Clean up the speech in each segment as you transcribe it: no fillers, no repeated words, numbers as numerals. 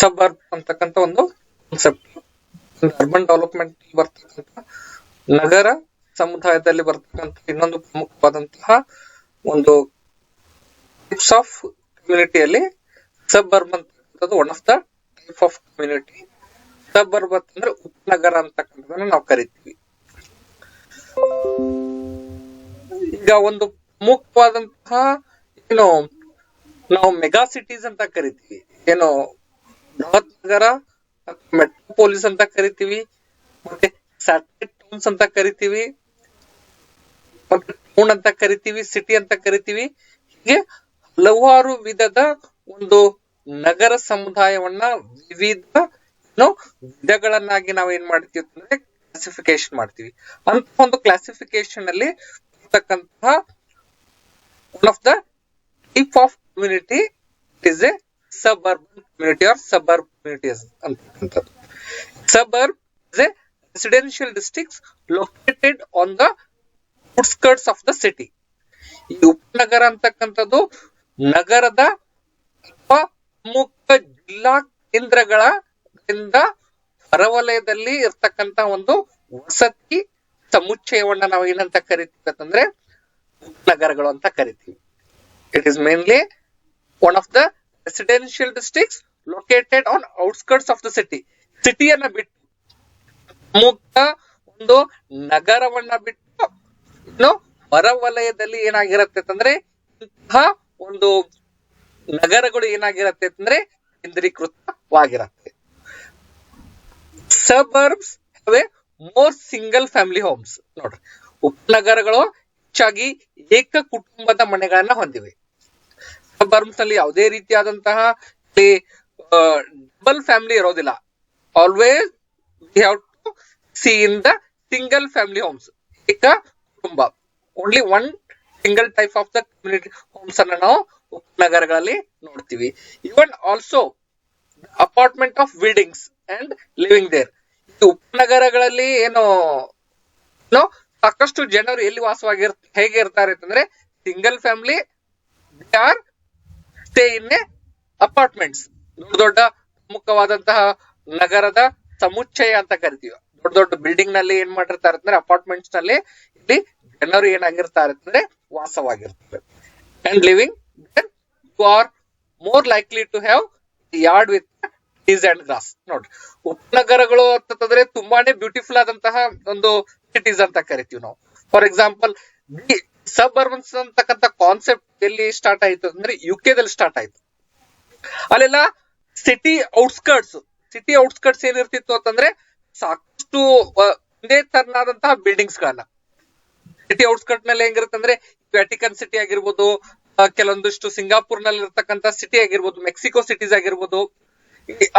ಸಬ್ ಅಂತಕ್ಕಂಥ ಒಂದು concept. Urban development ಬರ್ತಕ್ಕಂಥ ನಗರ ಸಮುದಾಯದಲ್ಲಿ ಬರ್ತಕ್ಕಂಥ ಇನ್ನೊಂದು ಪ್ರಮುಖವಾದಂತಹ ಒಂದು ಟೈಪ್ಸ್ ಆಫ್ ಕಮ್ಯುನಿಟಿಯಲ್ಲಿ ಸಬ್ ಅರ್ಬನ್ ಅಂತಕ್ಕಂಥದ್ದು one of the type of community. Sub urban ಅಂದ್ರೆ ಉಪನಗರ ಅಂತಕ್ಕಂಥದನ್ನ ನಾವು ಕರಿತೀವಿ. ಈಗ ಒಂದು ಪ್ರಮುಖವಾದಂತಹ ಏನು ನಾವು ಮೆಗಾ ಸಿಟೀಸ್ ಅಂತ ಕರಿತೀವಿ, ಏನು ಬೃಹತ್ ನಗರ ಮೆಟ್ರೋಪೋಲಿಸ್ ಅಂತ ಕರಿತೀವಿ, ಮತ್ತೆ ಸ್ಯಾಟಲೈಟ್ ಟೌನ್ಸ್ ಅಂತ ಕರಿತೀವಿ, ಮತ್ತೆ ಟೌನ್ ಅಂತ ಕರಿತೀವಿ, ಸಿಟಿ ಅಂತ ಕರಿತೀವಿ. ಹೀಗೆ ಹಲವಾರು ವಿಧದ ಒಂದು ನಗರ ಸಮುದಾಯವನ್ನ ವಿವಿಧ ವಿಧಗಳನ್ನಾಗಿ ನಾವು ಏನ್ ಮಾಡ್ತೀವಿ ಅಂದ್ರೆ ಕ್ಲಾಸಿಫಿಕೇಶನ್ ಮಾಡ್ತೀವಿ. ಅಂತ ಒಂದು ಕ್ಲಾಸಿಫಿಕೇಶನ್ ಅಲ್ಲಿ ಇರ್ತಕ್ಕಂತಹ one of the type of community is A suburban community or suburb communities ಅಂತಕ್ಕಂಥದ್ದು. Suburb is a residential districts located on the outskirts of the city. ಈ ಉಪನಗರ ಅಂತಕ್ಕಂಥದ್ದು ನಗರದ ಅಥವಾ ಪ್ರಮುಖ ಜಿಲ್ಲಾ ಕೇಂದ್ರಗಳಿಂದ ಹೊರವಲಯದಲ್ಲಿ ಇರ್ತಕ್ಕಂಥ ಒಂದು ವಸತಿ ಸಮುಚ್ಚಯವನ್ನ ನಾವು ಏನಂತ ಕರಿತೀವಿ ಅಂತಂದ್ರೆ ಉಪನಗರಗಳು ಅಂತ ಕರಿತೀವಿ. It is mainly one of the residential districts located on outskirts of the city. ಸಿಟಿಯನ್ನ ಬಿಟ್ಟು ಪ್ರಮುಖ ಒಂದು ನಗರವನ್ನ ಬಿಟ್ಟು ಇನ್ನು ಹೊರವಲಯದಲ್ಲಿ ಏನಾಗಿರತ್ತೆ ಅಂತಂದ್ರೆ ಇಂತಹ ಒಂದು ನಗರಗಳು ಏನಾಗಿರತ್ತೆ ಅಂತಂದ್ರೆ ಕೇಂದ್ರೀಕೃತವಾಗಿರತ್ತೆ. Suburbs have a more single family homes. ನೋಡ್ರಿ, ಉಪನಗರಗಳು ಹೆಚ್ಚಾಗಿ ಏಕ ಕುಟುಂಬದ ಮನೆಗಳನ್ನ ಹೊಂದಿವೆ. ಸಬರ್ಬ್ಸ್ ನಲ್ಲಿ ಯಾವುದೇ ರೀತಿಯಾದಂತಹ ಡಬಲ್ ಫ್ಯಾಮಿಲಿ ಇರೋದಿಲ್ಲ. Always we have to see in the single family homes, ಏಕ ಕುಟುಂಬ. Only one single type of the community homes ಅನ್ನ ನಾವು ಉಪನಗರಗಳಲ್ಲಿ ನೋಡ್ತೀವಿ. Even also apartment of buildings and living there. ಈ ಉಪನಗರಗಳಲ್ಲಿ ಏನು ಸಾಕಷ್ಟು ಜನರು ಎಲ್ಲಿ ಹೇಗೆ ಇರ್ತಾರೆ ಅಂತಂದ್ರೆ single family are stay in a apartments. ದೊಡ್ಡ ದೊಡ್ಡ ಪ್ರಮುಖವಾದಂತಹ ನಗರದ ಸಮುಚ್ಚಯ ಅಂತ ಕರಿತೀವಿ. ದೊಡ್ಡ ದೊಡ್ಡ ಬಿಲ್ಡಿಂಗ್ ನಲ್ಲಿ ಏನ್ ಮಾಡಿರ್ತಾರೆ ಅಂದ್ರೆ ಅಪಾರ್ಟ್ಮೆಂಟ್ಸ್ ನಲ್ಲಿ ಇಲ್ಲಿ ಜನರು ಏನಾಗಿರ್ತಾರೆ ಅಂದ್ರೆ ವಾಸವಾಗಿರ್ತಾರೆ. And living you are more likely to have yard with trees and grass. ನೋಡ್ರಿ, ಉಪನಗರಗಳು ಅಂತಂದ್ರೆ ತುಂಬಾನೇ ಬ್ಯೂಟಿಫುಲ್ ಆದಂತಹ ಒಂದು ಸಿಟೀಸ್ ಅಂತ ಕರಿತೀವಿ ನಾವು. ಫಾರ್ ಎಕ್ಸಾಂಪಲ್ ಸಬ್ ಅರ್ಬನ್ಸ್ ಅಂತಕ್ಕಂಥ ಕಾನ್ಸೆಪ್ಟ್ ಎಲ್ಲಿ ಸ್ಟಾರ್ಟ್ ಆಯ್ತು ಅಂದ್ರೆ UK ದಲ್ಲಿ ಸ್ಟಾರ್ಟ್ ಆಯ್ತು. ಅಲ್ಲೆಲ್ಲ ಸಿಟಿ ಔಟ್ಸ್ಕರ್ಟ್ಸ್ ಏನಿರ್ತಿತ್ತು ಅಂತಂದ್ರೆ ಸಾಕಷ್ಟು ಒಂದೇ ತರನಾದಂತಹ ಬಿಲ್ಡಿಂಗ್ಸ್ ಗಳನ್ನ. ಸಿಟಿ ಔಟ್ಸ್ಕರ್ಟ್ ನಲ್ಲಿ ಹೆಂಗಿರುತ್ತೆ ಅಂದ್ರೆ ವ್ಯಾಟಿಕನ್ ಸಿಟಿ ಆಗಿರ್ಬೋದು, ಕೆಲವೊಂದಿಷ್ಟು ಸಿಂಗಾಪುರ್ ನಲ್ಲಿ ಇರ್ತಕ್ಕಂಥ ಸಿಟಿ ಆಗಿರ್ಬೋದು, ಮೆಕ್ಸಿಕೋ ಸಿಟೀಸ್ ಆಗಿರ್ಬೋದು,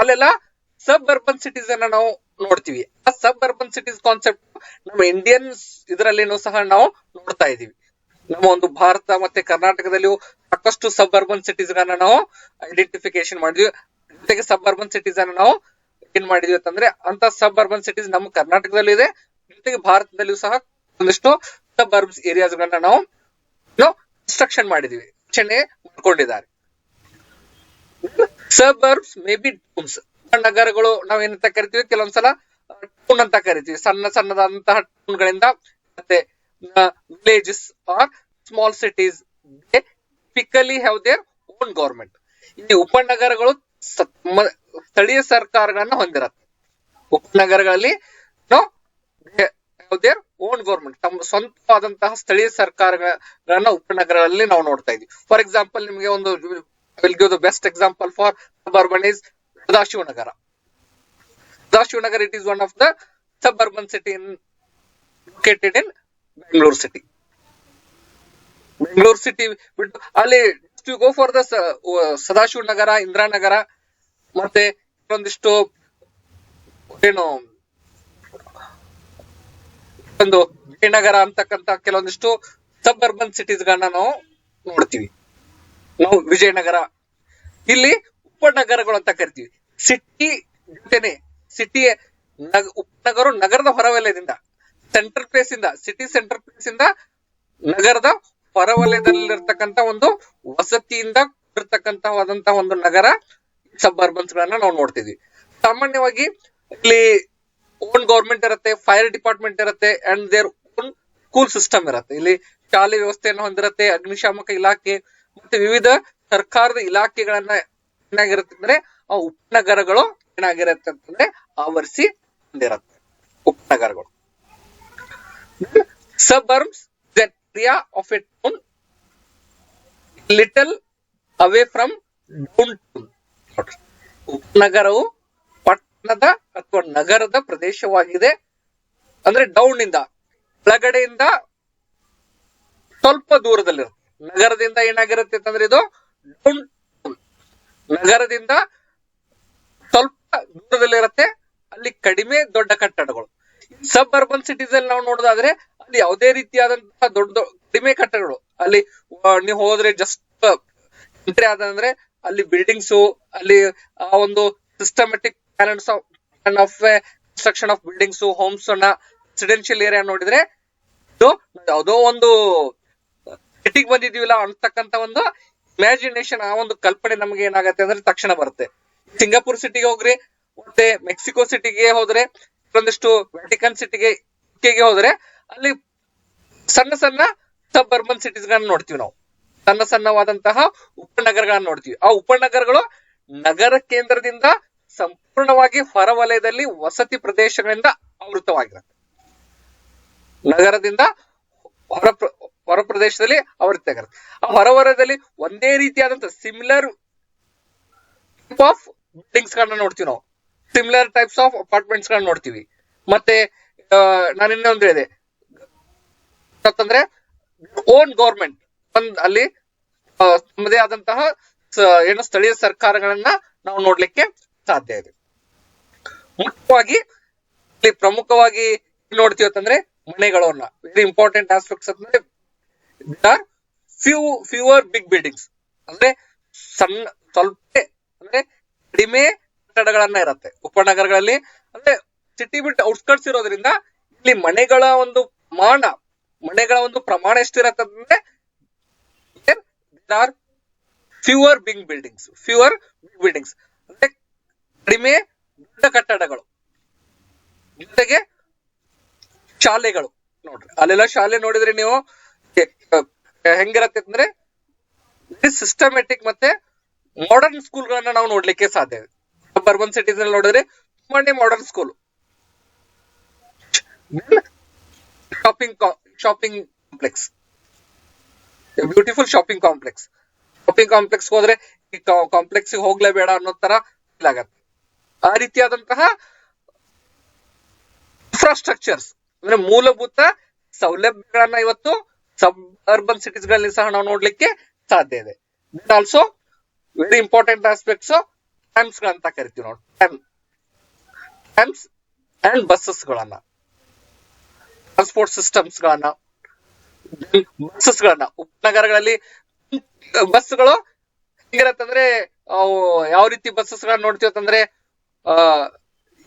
ಅಲ್ಲೆಲ್ಲ ಸಬ್ ಅರ್ಬನ್ ಸಿಟೀಸ್ ಅನ್ನ ನಾವು ನೋಡ್ತೀವಿ. ಆ ಸಬ್ ಅರ್ಬನ್ ಸಿಟೀಸ್ ಕಾನ್ಸೆಪ್ಟ್ ನಮ್ಮ ಇಂಡಿಯನ್ ಇದರಲ್ಲಿನೂ ಸಹ ನಾವು ನೋಡ್ತಾ ಇದೀವಿ. ನಮ್ಮ ಒಂದು ಭಾರತ ಮತ್ತೆ ಕರ್ನಾಟಕದಲ್ಲಿಯೂ ಸಾಕಷ್ಟು ಸಬ್ ಅರ್ಬನ್ ಸಿಟೀಸ್ ಗಳನ್ನ ನಾವು ಐಡೆಂಟಿಫಿಕೇಶನ್ ಮಾಡಿದ್ವಿ. ಜೊತೆಗೆ ಸಬ್ ಅರ್ಬನ್ ಸಿಟೀಸ್ ಅನ್ನ ನಾವು ಏನ್ ಮಾಡಿದ್ವಿ ಅಂತಂದ್ರೆ ಅಂತ ಸಬ್ ಅರ್ಬನ್ ಸಿಟೀಸ್ ನಮ್ಮ ಕರ್ನಾಟಕದಲ್ಲೂ ಇದೆ, ಜೊತೆಗೆ ಭಾರತದಲ್ಲಿಯೂ ಸಹ ಒಂದಿಷ್ಟು ಸಬ್ ಅರ್ಬನ್ ಏರಿಯಾಸ್ ಗಳನ್ನ ನಾವು ಕನ್ಸ್ಟ್ರಕ್ಷನ್ ಮಾಡಿದೀವಿ, ರಚನೆ ಮಾಡ್ಕೊಂಡಿದ್ದಾರೆ. ಸಬರ್ಬ್ಸ್ ಮೇ ಬಿ ಟೌನ್ಸ್. ನಗರಗಳು ನಾವೇನಂತ ಕರಿತೀವಿ, ಕೆಲವೊಂದ್ಸಲ ಟೌನ್ ಅಂತ ಕರಿತೀವಿ. ಸಣ್ಣದಾದಂತಹ ಟೌನ್ ಗಳಿಂದ ಮತ್ತೆ villages are small cities typically have their own government. ಈ ಉಪನಗರಗಳು ಸ್ಥಳೀಯ ಸರ್ಕಾರಗಳನ್ನ ಹೊಂದಿರತ್ತೆ. ಉಪನಗರಗಳಲ್ಲಿ ದೇರ್ ಓನ್ ಗವರ್ಮೆಂಟ್, ತಮ್ಮ ಸ್ವಂತವಾದಂತಹ ಸ್ಥಳೀಯ ಸರ್ಕಾರಗಳನ್ನ ಉಪನಗರಗಳಲ್ಲಿ ನಾವು ನೋಡ್ತಾ ಇದೀವಿ. ಫಾರ್ ಎಕ್ಸಾಂಪಲ್, ನಿಮಗೆ ಒಂದು will give the best example for suburban is Sadashivanagar. Sadashivanagar, it is one of the suburban city located in Bangalore city. Bangalore city, ಅಲ್ಲಿ to go for the Sadashivanagar, Indiranagar ಮತ್ತೆ ಒಂದಿಷ್ಟು ಏನು ಒಂದು ವಿಜಯನಗರ ಅಂತಕ್ಕಂತ ಕೆಲವೊಂದಿಷ್ಟು ಸಬ್ ಅರ್ಬನ್ ಸಿಟೀಸ್ ಗಳನ್ನ ನಾವು ನೋಡ್ತೀವಿ. ನಾವು ವಿಜಯನಗರ ಇಲ್ಲಿ ಉಪನಗರಗಳು ಅಂತ ಕರಿತೀವಿ. ಸಿಟಿ ಜೊತೆನೆ ಸಿಟಿ ಉಪನಗರ ನಗರದ ಹೊರವಲಯದಿಂದ ಸೆಂಟ್ರಲ್ ಪ್ಲೇಸ್ ಇಂದ ಸಿಟಿ ಸೆಂಟ್ರಲ್ ಪ್ಲೇಸ್ ಇಂದ ನಗರದ ಹೊರವಲಯದಲ್ಲಿರ್ತಕ್ಕಂಥ ಒಂದು ವಸತಿಯಿಂದ ಇರ್ತಕ್ಕಂತವಾದಂತಹ ಒಂದು ನಗರ ಸಬ್ ಅರ್ಬನ್ಸ್ ಗಳನ್ನ ನಾವು ನೋಡ್ತಿದ್ವಿ. ಸಾಮಾನ್ಯವಾಗಿ ಇಲ್ಲಿ ಓನ್ ಗೌರ್ಮೆಂಟ್ ಇರುತ್ತೆ, ಫೈರ್ ಡಿಪಾರ್ಟ್ಮೆಂಟ್ ಇರುತ್ತೆ, and their own school system ಇರುತ್ತೆ. ಇಲ್ಲಿ ಶಾಲೆ ವ್ಯವಸ್ಥೆಯನ್ನು ಹೊಂದಿರುತ್ತೆ, ಅಗ್ನಿಶಾಮಕ ಇಲಾಖೆ ಮತ್ತೆ ವಿವಿಧ ಸರ್ಕಾರದ ಇಲಾಖೆಗಳನ್ನ ಏನಾಗಿರುತ್ತೆ ಅಂದ್ರೆ ಆ ಉಪನಗರಗಳು ಏನಾಗಿರುತ್ತೆ ಅಂತಂದ್ರೆ ಆವರಿಸಿ ಹೊಂದಿರುತ್ತೆ ಉಪನಗರಗಳು. Suburbs is an area of a town little away from downtown. ಉಪನಗರವು ಪಟ್ಟಣದ ಅಥವಾ ನಗರದ ಪ್ರದೇಶವಾಗಿದೆ. ಅಂದ್ರೆ ಡೌನ್ ಇಂದ ಒಳಗಡೆಯಿಂದ ಸ್ವಲ್ಪ ದೂರದಲ್ಲಿರುತ್ತೆ. ನಗರದಿಂದ ಏನಾಗಿರುತ್ತೆ ಅಂತಂದ್ರೆ ಇದು ಡೌನ್ ನಗರದಿಂದ ಸ್ವಲ್ಪ ದೂರದಲ್ಲಿರುತ್ತೆ. ಅಲ್ಲಿ ಕಡಿಮೆ ದೊಡ್ಡ ಕಟ್ಟಡಗಳು. ಸಬ್ ಅರ್ಬನ್ ಸಿಟೀಸ್ ಅಲ್ಲಿ ನಾವು ನೋಡೋದಾದ್ರೆ ಅಲ್ಲಿ ಯಾವುದೇ ರೀತಿಯಾದಂತಹ ದೊಡ್ಡ ಕಡಿಮೆ ಕಟ್ಟಡಗಳು ಅಲ್ಲಿ ನೀವು ಹೋದ್ರೆ ಜಸ್ಟ್ ಎಂಟ್ರಿ ಆದಂದ್ರೆ ಅಲ್ಲಿ ಬಿಲ್ಡಿಂಗ್ಸ್, ಅಲ್ಲಿ ಆ ಒಂದು systematic plans of construction of buildings, homes ಅನ್ನ ರೆಸಿಡೆನ್ಶಿಯಲ್ ಏರಿಯಾ ನೋಡಿದ್ರೆ ಇದು ಯಾವುದೋ ಒಂದು ಸಿಟಿಗೆ ಬಂದಿದೀವಿಲ್ಲ ಅಂತಕ್ಕಂತ ಒಂದು ಇಮ್ಯಾಜಿನೇಷನ್, ಆ ಒಂದು ಕಲ್ಪನೆ ನಮ್ಗೆ ಏನಾಗತ್ತೆ ಅಂದ್ರೆ ತಕ್ಷಣ ಬರುತ್ತೆ. ಸಿಂಗಾಪುರ್ ಸಿಟಿಗೆ ಹೋಗ್ರಿ, ಮತ್ತೆ ಮೆಕ್ಸಿಕೋ ಸಿಟಿಗೆ ಹೋದ್ರೆ, ಒಂದಿಷ್ಟು ವ್ಯಾಟಿಕನ್ ಸಿಟಿಗೆ ಹೋದ್ರೆ ಅಲ್ಲಿ ಸಣ್ಣ ಸಣ್ಣ ಸಬ್ ಅರ್ಬನ್ ಸಿಟೀಸ್ ಗಳನ್ನ ನೋಡ್ತೀವಿ ನಾವು. ಸಣ್ಣ ಸಣ್ಣವಾದಂತಹ ಉಪನಗರಗಳನ್ನ ನೋಡ್ತೀವಿ. ಆ ಉಪನಗರಗಳು ನಗರ ಕೇಂದ್ರದಿಂದ ಸಂಪೂರ್ಣವಾಗಿ ಹೊರವಲಯದಲ್ಲಿ ವಸತಿ ಪ್ರದೇಶಗಳಿಂದ ಆವೃತವಾಗಿರುತ್ತೆ. ನಗರದಿಂದ ಹೊರ ಪ್ರದೇಶದಲ್ಲಿ ಆವೃತವಾಗಿರುತ್ತೆ. ಆ ಹೊರವಲಯದಲ್ಲಿ ಒಂದೇ ರೀತಿಯಾದಂತಹ ಸಿಮಿಲರ್ ಟೈಪ್ ಆಫ್ ಬಿಲ್ಡಿಂಗ್ಸ್ ಗಳನ್ನ ನೋಡ್ತೀವಿ ನಾವು. ಸಿಮಿಲರ್ ಟೈಪ್ಸ್ ಆಫ್ ಅಪಾರ್ಟ್ಮೆಂಟ್ಸ್ ಗಳನ್ನ ನೋಡ್ತೀವಿ. ಮತ್ತೆ ನಾನು ಇನ್ನೊಂದು ಹೇಳಿದೆ ಅಂತಂದ್ರೆ ಓನ್ ಗೌರ್ಮೆಂಟ್ ಅಲ್ಲಿ ತಮ್ಮದೇ ಆದಂತಹ ಏನು ಸ್ಥಳೀಯ ಸರ್ಕಾರಗಳನ್ನ ನಾವು ನೋಡ್ಲಿಕ್ಕೆ ಸಾಧ್ಯ ಇದೆ. ಮುಖ್ಯವಾಗಿ ಇಲ್ಲಿ ಪ್ರಮುಖವಾಗಿ ನೋಡ್ತೀವಿ ಅಂತಂದ್ರೆ ಮನೆಗಳನ್ನ ವೆರಿ ಇಂಪಾರ್ಟೆಂಟ್ ಆಸ್ಪೆಕ್ಟ್ಸ್ ಅಂದ್ರೆ ಆರ್ ಫ್ಯೂವರ್ ಬಿಗ್ ಬಿಲ್ಡಿಂಗ್ಸ್, ಅಂದ್ರೆ ಸಣ್ಣ ಸ್ವಲ್ಪ ಅಂದ್ರೆ ಕಡಿಮೆ ಕಟ್ಟಡಗಳನ್ನ ಇರುತ್ತೆ ಉಪನಗರಗಳಲ್ಲಿ. ಅಂದ್ರೆ ಸಿಟಿ ಬಿಟ್ಟು ಔಟ್ಸ್ಕರ್ಟ್ಸ್ ಇರೋದ್ರಿಂದ ಇಲ್ಲಿ ಮನೆಗಳ ಒಂದು ಪ್ರಮಾಣ ಎಷ್ಟಿರತ್ತೆ ಅಂದ್ರೆ ಆರ್ ಫ್ಯೂವರ್ ಬಿಗ್ ಬಿಲ್ಡಿಂಗ್ಸ್ ಅಂದ್ರೆ ಕಡಿಮೆ ದೊಡ್ಡ ಕಟ್ಟಡಗಳು. ಜೊತೆಗೆ ಶಾಲೆಗಳು ನೋಡ್ರಿ, ಅಲ್ಲೆಲ್ಲ ಶಾಲೆ ನೋಡಿದ್ರೆ ನೀವು ಹೆಂಗಿರತ್ತೆ ಅಂದ್ರೆ ಸಿಸ್ಟಮೆಟಿಕ್ ಮತ್ತೆ ಮಾಡರ್ನ್ ಸ್ಕೂಲ್ ಗಳನ್ನ ನಾವು ನೋಡ್ಲಿಕ್ಕೆ ಸಾಧ್ಯ ಇದೆ. ಅರ್ಬನ್ ಸಿಟೀಸ್ ಅಲ್ಲಿ ನೋಡಿದ್ರೆ ತುಂಬಾನೇ modern school. Shopping complex, beautiful shopping complex ಹೋದ್ರೆ ಈ ಕಾಂಪ್ಲೆಕ್ಸ್ ಹೋಗ್ಲೇಬೇಡ ಅನ್ನೋ ತರ ಫೀಲ್ ಆಗತ್ತೆ. ಆ ರೀತಿಯಾದಂತಹ ಇನ್ಫ್ರಾಸ್ಟ್ರಕ್ಚರ್ಸ್ ಅಂದ್ರೆ ಮೂಲಭೂತ ಸೌಲಭ್ಯಗಳನ್ನ ಇವತ್ತು ಸಬ್ ಅರ್ಬನ್ ಸಿಟೀಸ್ ಗಳಲ್ಲಿ ಸಹ ನಾವು ನೋಡ್ಲಿಕ್ಕೆ ಸಾಧ್ಯ ಇದೆ. Also very important aspects trams ಗಳಂತ ಕರಿತೀವಿ ನಾವು. ಟ್ರಾಮ್ಸ್ ಅಂಡ್ ಬಸ್ಸಸ್ ಗಳನ್ನ, ಟ್ರಾನ್ಸ್ಪೋರ್ಟ್ ಸಿಸ್ಟಮ್ಸ್ ಗಳನ್ನ, ಉಪನಗರಗಳಲ್ಲಿ ಬಸ್ಗಳು ಹೆಂಗಿರತ್ತಂದ್ರೆ ಯಾವ ರೀತಿ ಬಸ್ಸಸ್ ಗಳನ್ನ ನೋಡ್ತೀವಿ ಅಂತಂದ್ರೆ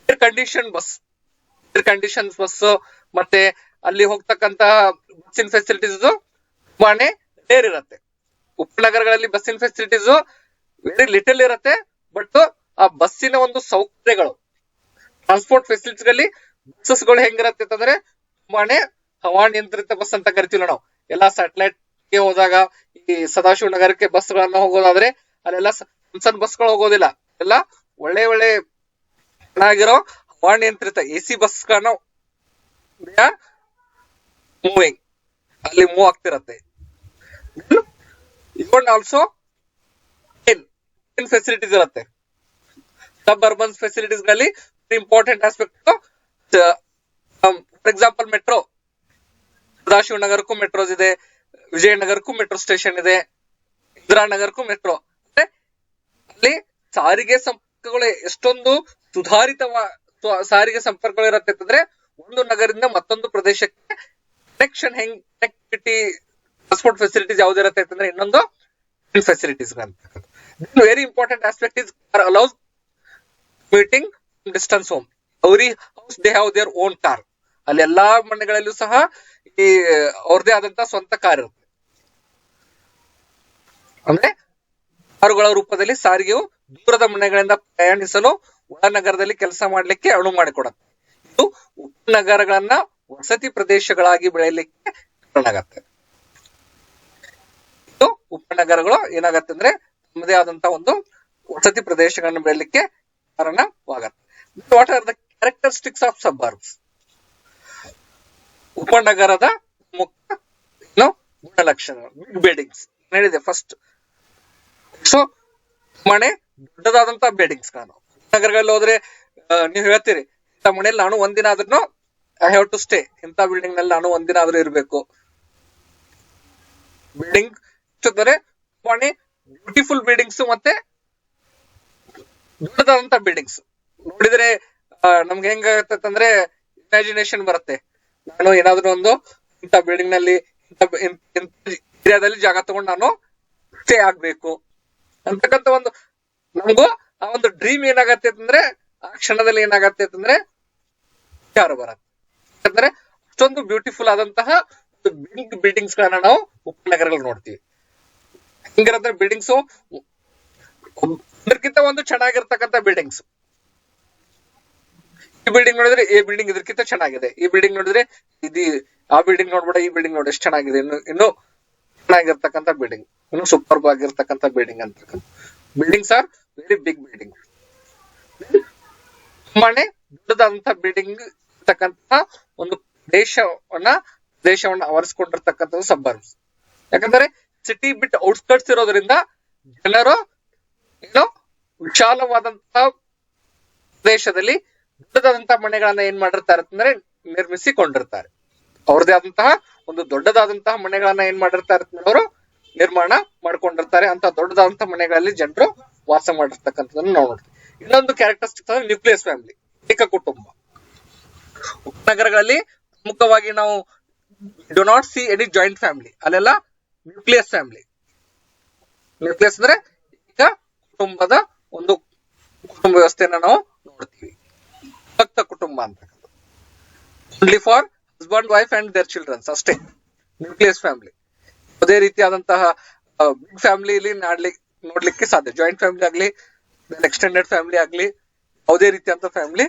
ಏರ್ ಕಂಡೀಷನ್ ಬಸ್, ಮತ್ತೆ ಅಲ್ಲಿ ಹೋಗ್ತಕ್ಕಂತಹ ಬಸ್ಸಿನ ಫೆಸಿಲಿಟೀಸ್ ತುಂಬಾನೇ ರೇರ್ ಇರತ್ತೆ. ಉಪನಗರಗಳಲ್ಲಿ ಬಸ್ಸಿನ ಫೆಸಿಲಿಟೀಸ್ ವೆರಿ ಲಿಟಲ್ ಇರತ್ತೆ. ಬಟ್ ಆ ಬಸ್ಸಿನ ಒಂದು ಸೌಕರ್ಯಗಳು, ಟ್ರಾನ್ಸ್ಪೋರ್ಟ್ ಫೆಸಿಲಿಟೀಸ್ಗಳಲ್ಲಿ ಬಸ್ಸಸ್ಗಳು ಹೆಂಗಿರತ್ತೆ ಅಂತಂದ್ರೆ ತುಂಬಾನೇ ಹವಾನಿಯಂತ್ರಿತ ಬಸ್ ಅಂತ ಕರಿತೀವಿ ನಾವು. ಎಲ್ಲಾ ಸ್ಯಾಟಲೈಟ್ ಗೆ ಹೋದಾಗ ಈ ಸದಾಶಿವ ನಗರಕ್ಕೆ ಬಸ್ ಗಳನ್ನ ಹೋಗೋದಾದ್ರೆ ಅಲ್ಲೆಲ್ಲ ಸಣ್ಣ ಬಸ್ಗಳು ಹೋಗೋದಿಲ್ಲ. ಎಲ್ಲ ಒಳ್ಳೆ ಚೆನ್ನಾಗಿರೋ ಹವಾನಿಯಂತ್ರಿತ AC ಬಸ್ ಗಳನ್ನ ಅಲ್ಲಿ ಮೂವ್ ಆಗ್ತಿರತ್ತೆ. ಇವನ್ ಆಲ್ಸೋ ಫೆಸಿಲಿಟೀಸ್ ಇರುತ್ತೆ ಸಬ್ ಅರ್ಬನ್ ಫೆಸಿಲಿಟೀಸ್ ಗಳಲ್ಲಿ. Important aspect for example metro, ಸದಾಶಿವ ನಗರಕ್ಕೂ ಮೆಟ್ರೋಸ್ ಇದೆ, ವಿಜಯನಗರಕ್ಕೂ ಮೆಟ್ರೋ ಸ್ಟೇಷನ್ ಇದೆ, ಇಂದಿರಾನಗರಕ್ಕೂ ಮೆಟ್ರೋ. ಅಂದ್ರೆ ಅಲ್ಲಿ ಸಾರಿಗೆ ಸಂಪರ್ಕಗಳು ಎಷ್ಟೊಂದು ಸುಧಾರಿತ ಸಾರಿಗೆ ಸಂಪರ್ಕಗಳು ಇರುತ್ತೆ ಅಂತಂದ್ರೆ ಒಂದು ನಗರದಿಂದ ಮತ್ತೊಂದು ಪ್ರದೇಶಕ್ಕೆ ಕನೆಕ್ಟಿವಿಟಿ ಟ್ರಾನ್ಸ್ಪೋರ್ಟ್ ಫೆಸಿಲಿಟೀಸ್ ಯಾವ್ದಿರತ್ತೆ ಅಂತಂದ್ರೆ ಇನ್ನೊಂದು ಫೆಸಿಲಿಟೀಸ್ ಅಂತ. Very important aspect is allows meeting distance home. Every house they have their own car. ಅಲ್ಲಿ ಎಲ್ಲಾ ಮನೆಗಳಲ್ಲೂ ಸಹ ಈ ಅವ್ರದೇ ಆದಂತಹ ಸ್ವಂತ ಕಾರ್ ಇರುತ್ತೆ. ಅಂದ್ರೆ ಕಾರುಗಳ ರೂಪದಲ್ಲಿ ಸಾರಿಗೆಯು ದೂರದ ಮನೆಗಳಿಂದ ಪ್ರಯಾಣಿಸಲು ಒಳನಗರದಲ್ಲಿ ಕೆಲಸ ಮಾಡಲಿಕ್ಕೆ ಅನುವು ಮಾಡಿಕೊಡುತ್ತೆ. ಇದು ಉಪನಗರಗಳನ್ನ ವಸತಿ ಪ್ರದೇಶಗಳಾಗಿ ಬೆಳೆಯಲಿಕ್ಕೆ ಕಾರಣ ಆಗತ್ತೆ. ಇದು ಉಪನಗರಗಳು ಏನಾಗತ್ತೆ ಅಂದ್ರೆ ತಮ್ಮದೇ ಆದಂತಹ ಒಂದು ವಸತಿ ಪ್ರದೇಶಗಳನ್ನು ಬೆಳೆಯಲಿಕ್ಕೆ ಕಾರಣವಾಗತ್ತೆ. What are the characteristics of suburbs? ಉಪನಗರದ ಮುಖ್ಯ ಗುಣಲಕ್ಷಣ ಬಿಗ್ ಬಿಲ್ಡಿಂಗ್ಸ್ ಹೇಳಿದೆ ಫಸ್ಟ್. ಸೊ ಮನೆ ದೊಡ್ಡದಾದಂತಹ ಬಿಲ್ಡಿಂಗ್ಸ್ ನಗರಗಳಲ್ಲಿ ಹೋದ್ರೆ ನೀವು ಹೇಳ್ತೀರಿ ಇಂಥ ಮನೆಯಲ್ಲಿ ನಾನು ಒಂದಿನ ಆದ್ರೂ ಐ ಹ್ಯಾವ್ ಟು ಸ್ಟೇ, ಇಂಥ ಬಿಲ್ಡಿಂಗ್ ನಲ್ಲಿ ನಾನು ಒಂದಿನ ಆದ್ರೂ ಇರಬೇಕು. ಬಿಲ್ಡಿಂಗ್ ಮನೆ ಬ್ಯೂಟಿಫುಲ್ ಬಿಲ್ಡಿಂಗ್ಸ್ ಮತ್ತೆ ದೊಡ್ಡದಾದಂತ ಬಿಲ್ಡಿಂಗ್ಸ್ ನೋಡಿದ್ರೆ ನಮ್ಗೆ ಹೆಂಗಾಗತ್ತೆ ಅಂದ್ರೆ ಇಮ್ಯಾಜಿನೇಷನ್ ಬರುತ್ತೆ. ನಾನು ಏನಾದ್ರು ಒಂದು ಇಂಥ ಬಿಲ್ಡಿಂಗ್ ನಲ್ಲಿ ಏರಿಯಾದಲ್ಲಿ ಜಾಗ ತಗೊಂಡು ನಾನು ಸ್ಟೇ ಆಗ್ಬೇಕು ಅಂತಕ್ಕಂಥ ಒಂದು ನಮಗೂ ಆ ಒಂದು ಡ್ರೀಮ್ ಏನಾಗತ್ತೆ ಅಂದ್ರೆ ಆ ಕ್ಷಣದಲ್ಲಿ ಏನಾಗತ್ತೆ ಅಂದ್ರೆ ವಿಚಾರ ಬರತ್ತೆ. ಯಾಕಂದ್ರೆ ಅಷ್ಟೊಂದು ಬ್ಯೂಟಿಫುಲ್ ಆದಂತಹ ಬಿಗ್ ಬಿಲ್ಡಿಂಗ್ಸ್ ಗಳನ್ನ ನಾವು ಉಪನಗರಗಳು ನೋಡ್ತೀವಿ. ಹೆಂಗಿರಂದ್ರೆ ಬಿಲ್ಡಿಂಗ್ಸ್ ಇದಕ್ಕಿಂತ ಒಂದು ಚೆನ್ನಾಗಿರ್ತಕ್ಕಂಥ ಬಿಲ್ಡಿಂಗ್ಸ್. ಈ ಬಿಲ್ಡಿಂಗ್ ನೋಡಿದ್ರೆ ಈ ಬಿಲ್ಡಿಂಗ್ ಇದಕ್ಕಿಂತ ಚೆನ್ನಾಗಿದೆ, ಈ ಬಿಲ್ಡಿಂಗ್ ನೋಡಿದ್ರೆ ಇದು ಆ ಬಿಲ್ಡಿಂಗ್ ನೋಡ್ಬೇಡ, ಈ ಬಿಲ್ಡಿಂಗ್ ನೋಡಿ ಎಷ್ಟು ಚೆನ್ನಾಗಿದೆ, ಇನ್ನು ಚೆನ್ನಾಗಿರ್ತಕ್ಕಂಥ ಬಿಲ್ಡಿಂಗ್, ಇನ್ನು ಸೂಪರ್ ಆಗಿರ್ತಕ್ಕಂಥ ಬಿಲ್ಡಿಂಗ್ ಅಂತಕ್ಕಂಥ buildings are very big building. ತುಂಬಾನೇ ದೊಡ್ಡದಾದಂತಹ ಬಿಲ್ಡಿಂಗ್ ಇರ್ತಕ್ಕಂಥ ಒಂದು ದೇಶವನ್ನ ಆವರಿಸಿಕೊಂಡಿರ್ತಕ್ಕಂಥದ್ದು ಸಬ್ಬರ್ಬ್ಸ್. ಯಾಕಂದ್ರೆ ಸಿಟಿ ಬಿಟ್ ಔಟ್ಸ್ಕರ್ಟ್ಸ್ ಇರೋದ್ರಿಂದ ಜನರು ಏನೋ ವಿಶಾಲವಾದಂತಹ ಪ್ರದೇಶದಲ್ಲಿ ದೊಡ್ಡದಾದಂತಹ ಮನೆಗಳನ್ನ ಏನ್ ಮಾಡಿರ್ತಾರೆ ಅಂದ್ರೆ ನಿರ್ಮಿಸಿಕೊಂಡಿರ್ತಾರೆ. ಅವ್ರದೇ ಆದಂತಹ ಒಂದು ದೊಡ್ಡದಾದಂತಹ ಮನೆಗಳನ್ನ ಏನ್ ಮಾಡಿರ್ತಾರೆ ಅವರು ನಿರ್ಮಾಣ ಮಾಡ್ಕೊಂಡಿರ್ತಾರೆ. ಅಂತ ದೊಡ್ಡದಾದಂತಹ ಮನೆಗಳಲ್ಲಿ ಜನರು ವಾಸ ಮಾಡಿರ್ತಕ್ಕಂಥದನ್ನ ನಾವು ನೋಡ್ತೀವಿ. ಇನ್ನೊಂದು ಕ್ಯಾರೆಕ್ಟರಿಸ್ಟಿಕ್ಸ್ ಅಂದ್ರೆ ನ್ಯೂಕ್ಲಿಯಸ್ ಫ್ಯಾಮಿಲಿ, ಏಕ ಕುಟುಂಬ. ಉಪನಗರಗಳಲ್ಲಿ ಪ್ರಮುಖವಾಗಿ ನಾವು do not C any joint family, ಅಲ್ಲೆಲ್ಲ ನ್ಯೂಕ್ಲಿಯಸ್ ಫ್ಯಾಮಿಲಿ. ನ್ಯೂಕ್ಲಿಯಸ್ ಅಂದ್ರೆ ಈಗ ಕುಟುಂಬದ ಒಂದು ಕುಟುಂಬ ವ್ಯವಸ್ಥೆಯನ್ನ ನಾವು ನೋಡ್ತೀವಿ. ಭಕ್ತ ಕುಟುಂಬ ಅಂತಕ್ಕಂಥದ್ದು only for husband wife and their childrens ಅಷ್ಟೇ ನ್ಯೂಕ್ಲಿಯಸ್ ಫ್ಯಾಮಿಲಿ. ಅದೇ ರೀತಿಯಾದಂತಹ ಬಿಗ್ ಫ್ಯಾಮಿಲಿ ನೋಡ್ಲಿಕ್ಕೆ ಸಾಧ್ಯ. ಜಾಯಿಂಟ್ ಫ್ಯಾಮಿಲಿ ಆಗ್ಲಿ ಎಕ್ಸ್ಟೆಂಡೆಡ್ ಫ್ಯಾಮಿಲಿ ಆಗ್ಲಿ ಯಾವುದೇ ರೀತಿಯಂತ ಫ್ಯಾಮಿಲಿ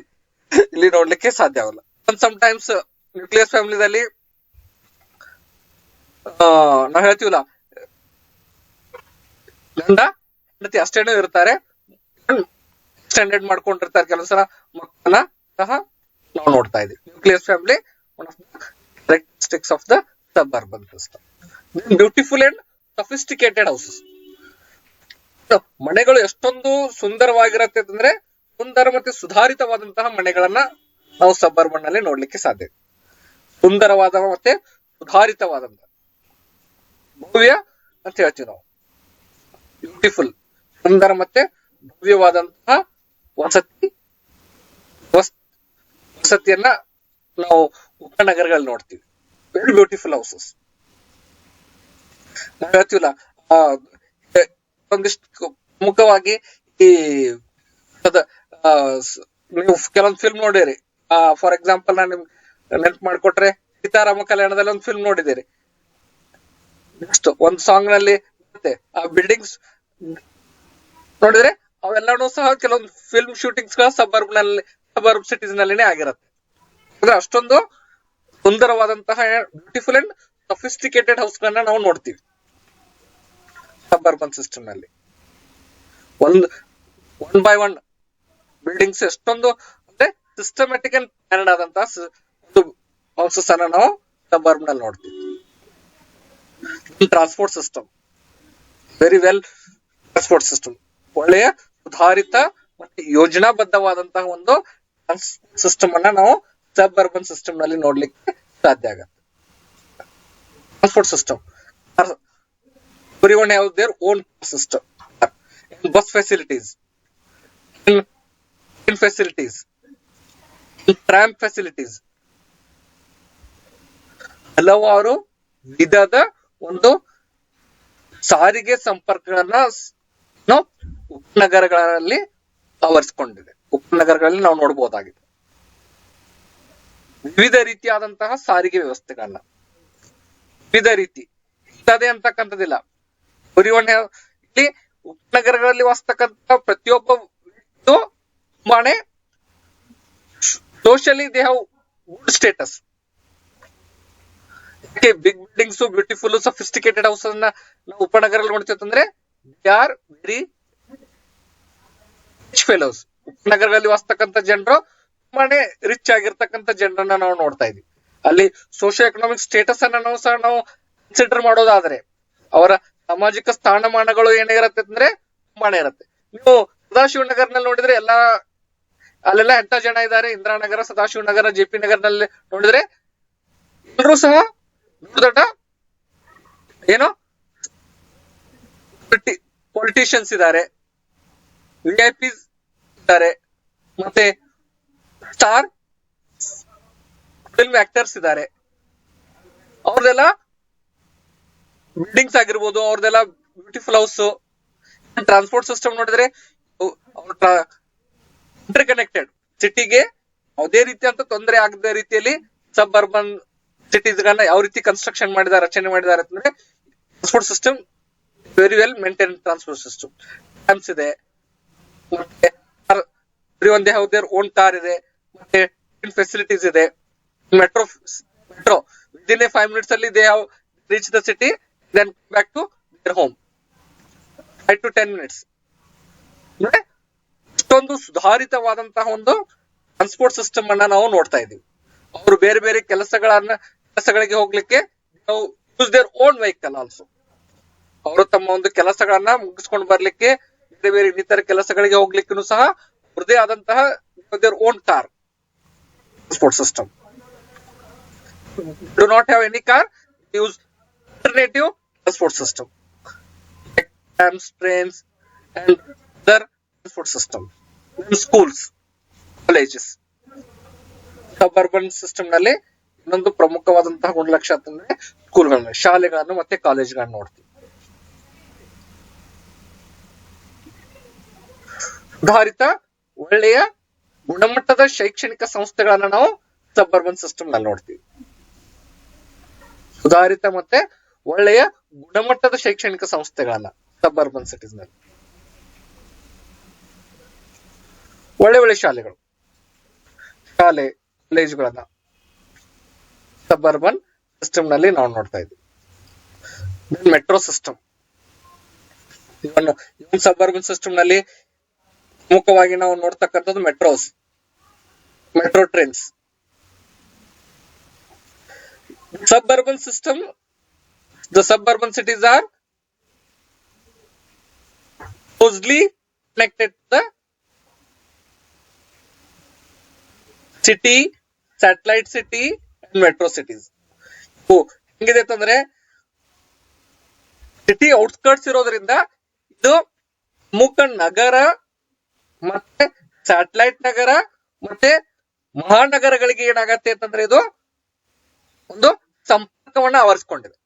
ಇಲ್ಲಿ ನೋಡ್ಲಿಕ್ಕೆ ಸಾಧ್ಯ ಆಗಲ್ಲ. ಸಮ್ಟೈಮ್ಸ್ ನ್ಯೂಕ್ಲಿಯಸ್ ಫ್ಯಾಮಿಲಿದಲ್ಲಿ ನಾವ್ ಹೇಳ್ತೀವಲ್ಲ ಗಂಡ ಹೆಂಡತಿ ಅಷ್ಟೇನೂ ಇರ್ತಾರೆ, ಎಕ್ಸ್ಟೆಂಡೆಡ್ ಮಾಡ್ಕೊಂಡಿರ್ತಾರೆ ಕೆಲವು ಸಲ ಮಕ್ಕಳನ್ನ ಸಹ ನಾವು ನೋಡ್ತಾ ಇದೀವಿ. Nucleus family one of the characteristics of the suburban system. Beautiful and sophisticated houses. ಮನೆಗಳು ಎಷ್ಟೊಂದು ಸುಂದರವಾಗಿರತ್ತೆ ಅಂದ್ರೆ ಸುಂದರ ಮತ್ತೆ ಸುಧಾರಿತವಾದಂತಹ ಮನೆಗಳನ್ನ ನಾವು ಸಬರ್ಬನ್ ನಲ್ಲಿ ನೋಡ್ಲಿಕ್ಕೆ ಸಾಧ್ಯ. ಸುಂದರವಾದ ಮತ್ತೆ ಸುಧಾರಿತವಾದಂತಹ ಭವ್ಯ ಅಂತ ಹೇಳ್ತೀವಿ ನಾವು. ಬ್ಯೂಟಿಫುಲ್ ಸುಂದರ ಮತ್ತೆ ಭವ್ಯವಾದಂತಹ ವಸತಿಯನ್ನ ನಾವು ಉಪನಗರಗಳಲ್ಲಿ ನೋಡ್ತೀವಿ. Very beautiful houses. ನಾವ್ ಹೇಳ್ತೀವಲ್ಲ ಒಂದಿಷ್ಟು ಪ್ರಮುಖವಾಗಿ ಈ ನೀವು ಕೆಲವೊಂದು ಫಿಲ್ಮ್ ನೋಡಿರಿ. ಫಾರ್ ಎಕ್ಸಾಂಪಲ್ ನಾನು ನೆನ್ಪು ಮಾಡ್ಕೊಟ್ರೆ ಸೀತಾರಾಮ ಕಲ್ಯಾಣದಲ್ಲಿ ಒಂದು ಫಿಲ್ಮ್ ನೋಡಿದಿರಿ. ನೆಕ್ಸ್ಟ್ ಒಂದು ಸಾಂಗ್ ನಲ್ಲಿ ಆ ಬಿಲ್ಡಿಂಗ್ಸ್ ನೋಡಿದ್ರೆ ಅವೆಲ್ಲಾನು ಸಹ ಕೆಲವೊಂದು ಫಿಲ್ಮ್ ಶೂಟಿಂಗ್ಸ್ ಗಳ ಸಬರ್ಬ್ ಸಿಟೀಸ್ ನಲ್ಲಿನೇ ಆಗಿರುತ್ತೆ. ಅಂದ್ರೆ ಅಷ್ಟೊಂದು ಸುಂದರವಾದಂತಹ ಬ್ಯೂಟಿಫುಲ್ ಅಂಡ್ ಸಫಿಸ್ಟಿಕೇಟೆಡ್ ಹೌಸ್ ಗಳನ್ನ ನಾವು ನೋಡ್ತೀವಿ ಸಬರ್ಬನ್ ಸಿಸ್ಟಮ್ ನಲ್ಲಿ. ಒನ್ ಬೈ ಒನ್ ಬಿಲ್ಡಿಂಗ್ಸ್ ಎಷ್ಟೊಂದು ಅಂದ್ರೆ ಸಿಸ್ಟಮ್ಯಾಟಿಕ್ ಅಂಡ್ ಪ್ಲಾನ್ಡ್ ಆದಂತಹ ಒಂದು ಹೌಸಸ್ ಅನ್ನ ನಾವು ಸಬರ್ಬ್ ನಲ್ಲಿ ನೋಡ್ತೀವಿ. Transport system very well transport system ಒಳ್ಳೆಯ ಸುಧಾರಿತ ಮತ್ತೆ ಯೋಜನಾಬದ್ಧವಾದಂತಹ ಒಂದು ಸಿಸ್ಟಮ್ ಅನ್ನ ನಾವು ಸಬರ್ಬನ್ ಸಿಸ್ಟಮ್ ನಲ್ಲಿ ನೋಡ್ಲಿಕ್ಕೆ ಸಾಧ್ಯ ಆಗತ್ತೆ. Transport system everyone have their own system, bus facilities, in facilities, tram facilities, ಹಲವಾರು ವಿಧದ ಒಂದು ಸಾರಿಗೆ ಸಂಪರ್ಕಗಳನ್ನ ನಾವು ಉಪನಗರಗಳಲ್ಲಿ ಆವರಿಸಿಕೊಂಡಿದೆ. ಉಪನಗರಗಳಲ್ಲಿ ನಾವು ನೋಡಬಹುದಾಗಿದೆ ವಿವಿಧ ರೀತಿಯಾದಂತಹ ಸಾರಿಗೆ ವ್ಯವಸ್ಥೆಗಳನ್ನ. ವಿವಿಧ ರೀತಿ ಇಂಥದೇ ಅಂತಕ್ಕಂಥದ್ದಿಲ್ಲ. ಇಲ್ಲಿ ಉಪನಗರಗಳಲ್ಲಿ ವಾಸತಕ್ಕಂತ ಪ್ರತಿಯೊಬ್ಬ ವ್ಯಕ್ತಿಯು ತುಂಬಾನೇ socially they have good status. Big buildings, beautiful sophisticated house ಅನ್ನ ನಾವು ಉಪನಗರದಲ್ಲಿ ನೋಡ್ತೀವಿ ಅಂತಂದ್ರೆ they are very rich fellows. ಉಪನಗರಗಳಲ್ಲಿ ವಾಸತಕ್ಕಂತ ಜನರು ತುಂಬಾನೇ ರಿಚ್ ಆಗಿರ್ತಕ್ಕಂಥ ಜನರನ್ನ ನಾವು ನೋಡ್ತಾ ಇದೀವಿ. ಅಲ್ಲಿ ಸೋಶಿಯೋ ಎಕನಾಮಿಕ್ ಸ್ಟೇಟಸ್ ಅನ್ನ ನಾವು ಸಹ ನಾವು ಕನ್ಸಿಡರ್ ಮಾಡೋದಾದ್ರೆ ಅವರ ಸಾಮಾಜಿಕ ಸ್ಥಾನಮಾನಗಳು ಏನಿರುತ್ತೆ ಅಂದ್ರೆ ತುಂಬಾನೇ ಇರುತ್ತೆ. ನೀವು ಸದಾಶಿವನಗರ್ನಲ್ಲಿ ನೋಡಿದ್ರೆ ಅಲ್ಲೆಲ್ಲ ಎಂತ ಜನ ಇದ್ದಾರೆ, ಇಂದಿರಾನಗರ, ಸದಾಶಿವನಗರ, JP ನಗರ್ನಲ್ಲಿ ನೋಡಿದ್ರೆ ಎಲ್ಲರೂ ಸಹ ದೊಡ್ಡ ಏನೋ ಪೊಲಿಟಿಷಿಯನ್ಸ್ ಇದ್ದಾರೆ, VIPs ಇದ್ದಾರೆ, ಮತ್ತೆ ಸ್ಟಾರ್ ಫಿಲ್ಮ್ ಆಕ್ಟರ್ಸ್ ಇದ್ದಾರೆ. ಅವ್ರದೆಲ್ಲ ಬಿಲ್ಡಿಂಗ್ಸ್ ಆಗಿರ್ಬೋದು, ಅವ್ರದೆಲ್ಲ ಬ್ಯೂಟಿಫುಲ್ ಹೌಸ್. ಟ್ರಾನ್ಸ್ಪೋರ್ಟ್ ಸಿಸ್ಟಮ್ ನೋಡಿದ್ರೆ ಇಂಟರ್ ಕನೆಕ್ಟೆಡ್, ಸಿಟಿಗೆ ಯಾವುದೇ ರೀತಿ ಅಂತ ತೊಂದರೆ ಆಗದ ರೀತಿಯಲ್ಲಿ ಸಬ್ ಅರ್ಬನ್ ಸಿಟೀಸ್ ಗಳನ್ನ ಯಾವ ರೀತಿ ಕನ್ಸ್ಟ್ರಕ್ಷನ್ ಮಾಡಿದ್ದಾರೆ, ರಚನೆ ಮಾಡಿದ್ದಾರೆ ಅಂತಂದ್ರೆ transport system very well maintain. Transport system dams ಇದೆ, ಮತ್ತೆ they have their own car ಇದೆ, ಮತ್ತೆ ಫೆಸಿಲಿಟೀಸ್ ಇದೆ. ಮೆಟ್ರೋ ವಿದಿನ್ 5 minutes ಅಲ್ಲಿ they have reach the city, then back to their home 5 to 10 minutes. ಅಂದ್ರೆ ಇಷ್ಟೊಂದು ಸುಧಾರಿತವಾದಂತಹ ಒಂದು ಟ್ರಾನ್ಸ್ಪೋರ್ಟ್ ಸಿಸ್ಟಮ್ ಅನ್ನ ನಾವು ನೋಡ್ತಾ ಇದೀವಿ. ಅವರು ಬೇರೆ ಬೇರೆ ಕೆಲಸಗಳಿಗೆ ಹೋಗ್ಲಿಕ್ಕೆ use their own vehicle also. ಅವರು ತಮ್ಮ ಒಂದು ಕೆಲಸಗಳನ್ನ ಮುಗಿಸ್ಕೊಂಡು ಬರ್ಲಿಕ್ಕೆ, ಬೇರೆ ಬೇರೆ ಇನ್ನಿತರ ಕೆಲಸಗಳಿಗೆ ಹೋಗ್ಲಿಕ್ಕೂ ಸಹ ಅವ್ರದೇ ಆದಂತಹ there own car. Transport system do not have any car, use alternative transport system like trams, trains and other transport system. Then schools, colleges. Suburban system ನಲ್ಲಿ ಇನ್ನೊಂದು ಪ್ರಮುಖವಾದಂತಹ ಗುಣಲಕ್ಷಣ ಅಂತಂದ್ರೆ ಸ್ಕೂಲ್ಗಳನ್ನ, ಶಾಲೆಗಳನ್ನು ಮತ್ತೆ ಕಾಲೇಜ್ಗಳನ್ನ ನೋಡ್ತೀವಿ. ಸುಧಾರಿತ ಒಳ್ಳೆಯ ಗುಣಮಟ್ಟದ ಶೈಕ್ಷಣಿಕ ಸಂಸ್ಥೆಗಳನ್ನ ನಾವು ಸಬರ್ಬನ್ ಸಿಸ್ಟಮ್ ನಲ್ಲಿ ನೋಡ್ತೀವಿ. ಸುಧಾರಿತ ಮತ್ತೆ ಒಳ್ಳೆಯ ಗುಣಮಟ್ಟದ ಶೈಕ್ಷಣಿಕ ಸಂಸ್ಥೆಗಳನ್ನ ಸಬರ್ಬನ್ ಸಿಟೀಸ್ ನಲ್ಲಿ, ಒಳ್ಳೆ ಶಾಲೆಗಳು, ಕಾಲೇಜುಗಳನ್ನ ಸಬರ್ಬನ್ ಸಿಸ್ಟಮ್ ನಲ್ಲಿ ನಾವು ನೋಡ್ತಾ ಇದ್ವಿ. Metro system, even suburban system ನಲ್ಲಿ ಪ್ರಮುಖವಾಗಿ ನಾವು ನೋಡ್ತಕ್ಕಂಥದ್ದು metro trains. Suburban system, the suburban cities are closely connected to the city, satellite city and metro cities. ಹೆಂಗಿದೆ ಅಂತಂದ್ರೆ ಸಿಟಿ ಔಟ್ಸ್ಕರ್ಟ್ಸ್ ಇರೋದ್ರಿಂದ ಇದು ಪ್ರಮುಖ ನಗರ ಮತ್ತೆ ಸ್ಯಾಟಲೈಟ್ ನಗರ ಮತ್ತೆ ಮಹಾನಗರಗಳಿಗೆ ಏನಾಗತ್ತೆ ಅಂತಂದ್ರೆ ಇದು ಒಂದು ಸಂಪರ್ಕವನ್ನ ಆವರಿಸಿಕೊಂಡಿದೆ.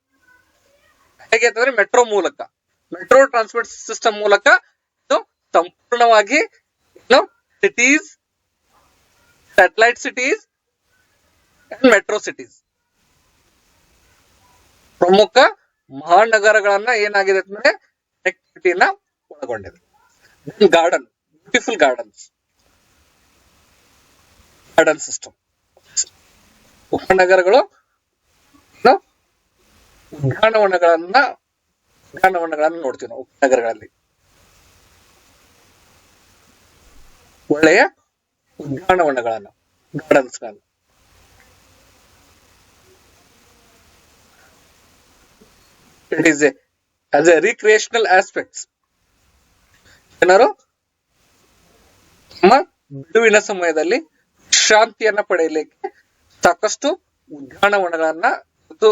ಹೇಗೆ ಅಂತಂದ್ರೆ ಮೆಟ್ರೋ ಟ್ರಾನ್ಸ್ಪೋರ್ಟ್ ಸಿಸ್ಟಮ್ ಮೂಲಕ ಇದು ಸಂಪೂರ್ಣವಾಗಿ cities, satellite cities and metro cities, ಪ್ರಮುಖ ಮಹಾನಗರಗಳನ್ನ ಏನಾಗಿದೆ ಅಂದ್ರೆ ಕನೆಕ್ಟಿವಿಟಿಯನ್ನ ಒಳಗೊಂಡಿದೆ. Beautiful garden system. ಉಪನಗರಗಳು ಉದ್ಯಾನವನಗಳನ್ನ ನೋಡ್ತೀವಿ ನಾವು ಉಪನಗರಗಳಲ್ಲಿ. ಒಳ್ಳೆಯ ಗಾರ್ಡನ್ಸ್ಗಳನ್ನ it is as a recreational aspects. ಜನರು ತಮ್ಮ ಬಿಡುವಿನ ಸಮಯದಲ್ಲಿ ಶಾಂತಿಯನ್ನ ಪಡೆಯಲಿಕ್ಕೆ ಸಾಕಷ್ಟು ಉದ್ಯಾನವನಗಳನ್ನ ಮತ್ತು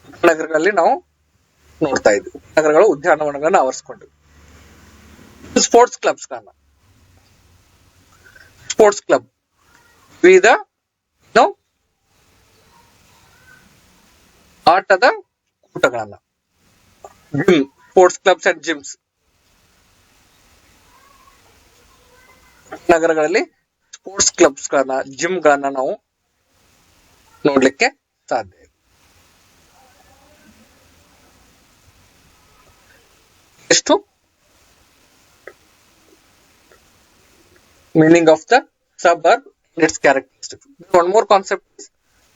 ಉಪನಗರಗಳಲ್ಲಿ ನಾವು ನೋಡ್ತಾ ಇದ್ವಿ. ಉಪನಗರಗಳು ಉದ್ಯಾನವನಗಳನ್ನ ಆವರಿಸಿಕೊಂಡಿವಿ. ಸ್ಪೋರ್ಟ್ಸ್ ಕ್ಲಬ್ ವಿವಿಧ ಆಟದ ಕೂಟಗಳನ್ನ, ಸ್ಪೋರ್ಟ್ಸ್ ಕ್ಲಬ್ಸ್ ಅಂಡ್ ಜಿಮ್ಸ್. ನಗರಗಳಲ್ಲಿ ಸ್ಪೋರ್ಟ್ಸ್ ಕ್ಲಬ್ಸ್ ಗಳನ್ನ, ಜಿಮ್ ಗಳನ್ನ ನಾವು ನೋಡ್ಲಿಕ್ಕೆ ಸಾಧ್ಯ ಇದೆ. ಎಷ್ಟು meaning of the suburb and its characteristics. One more concept is,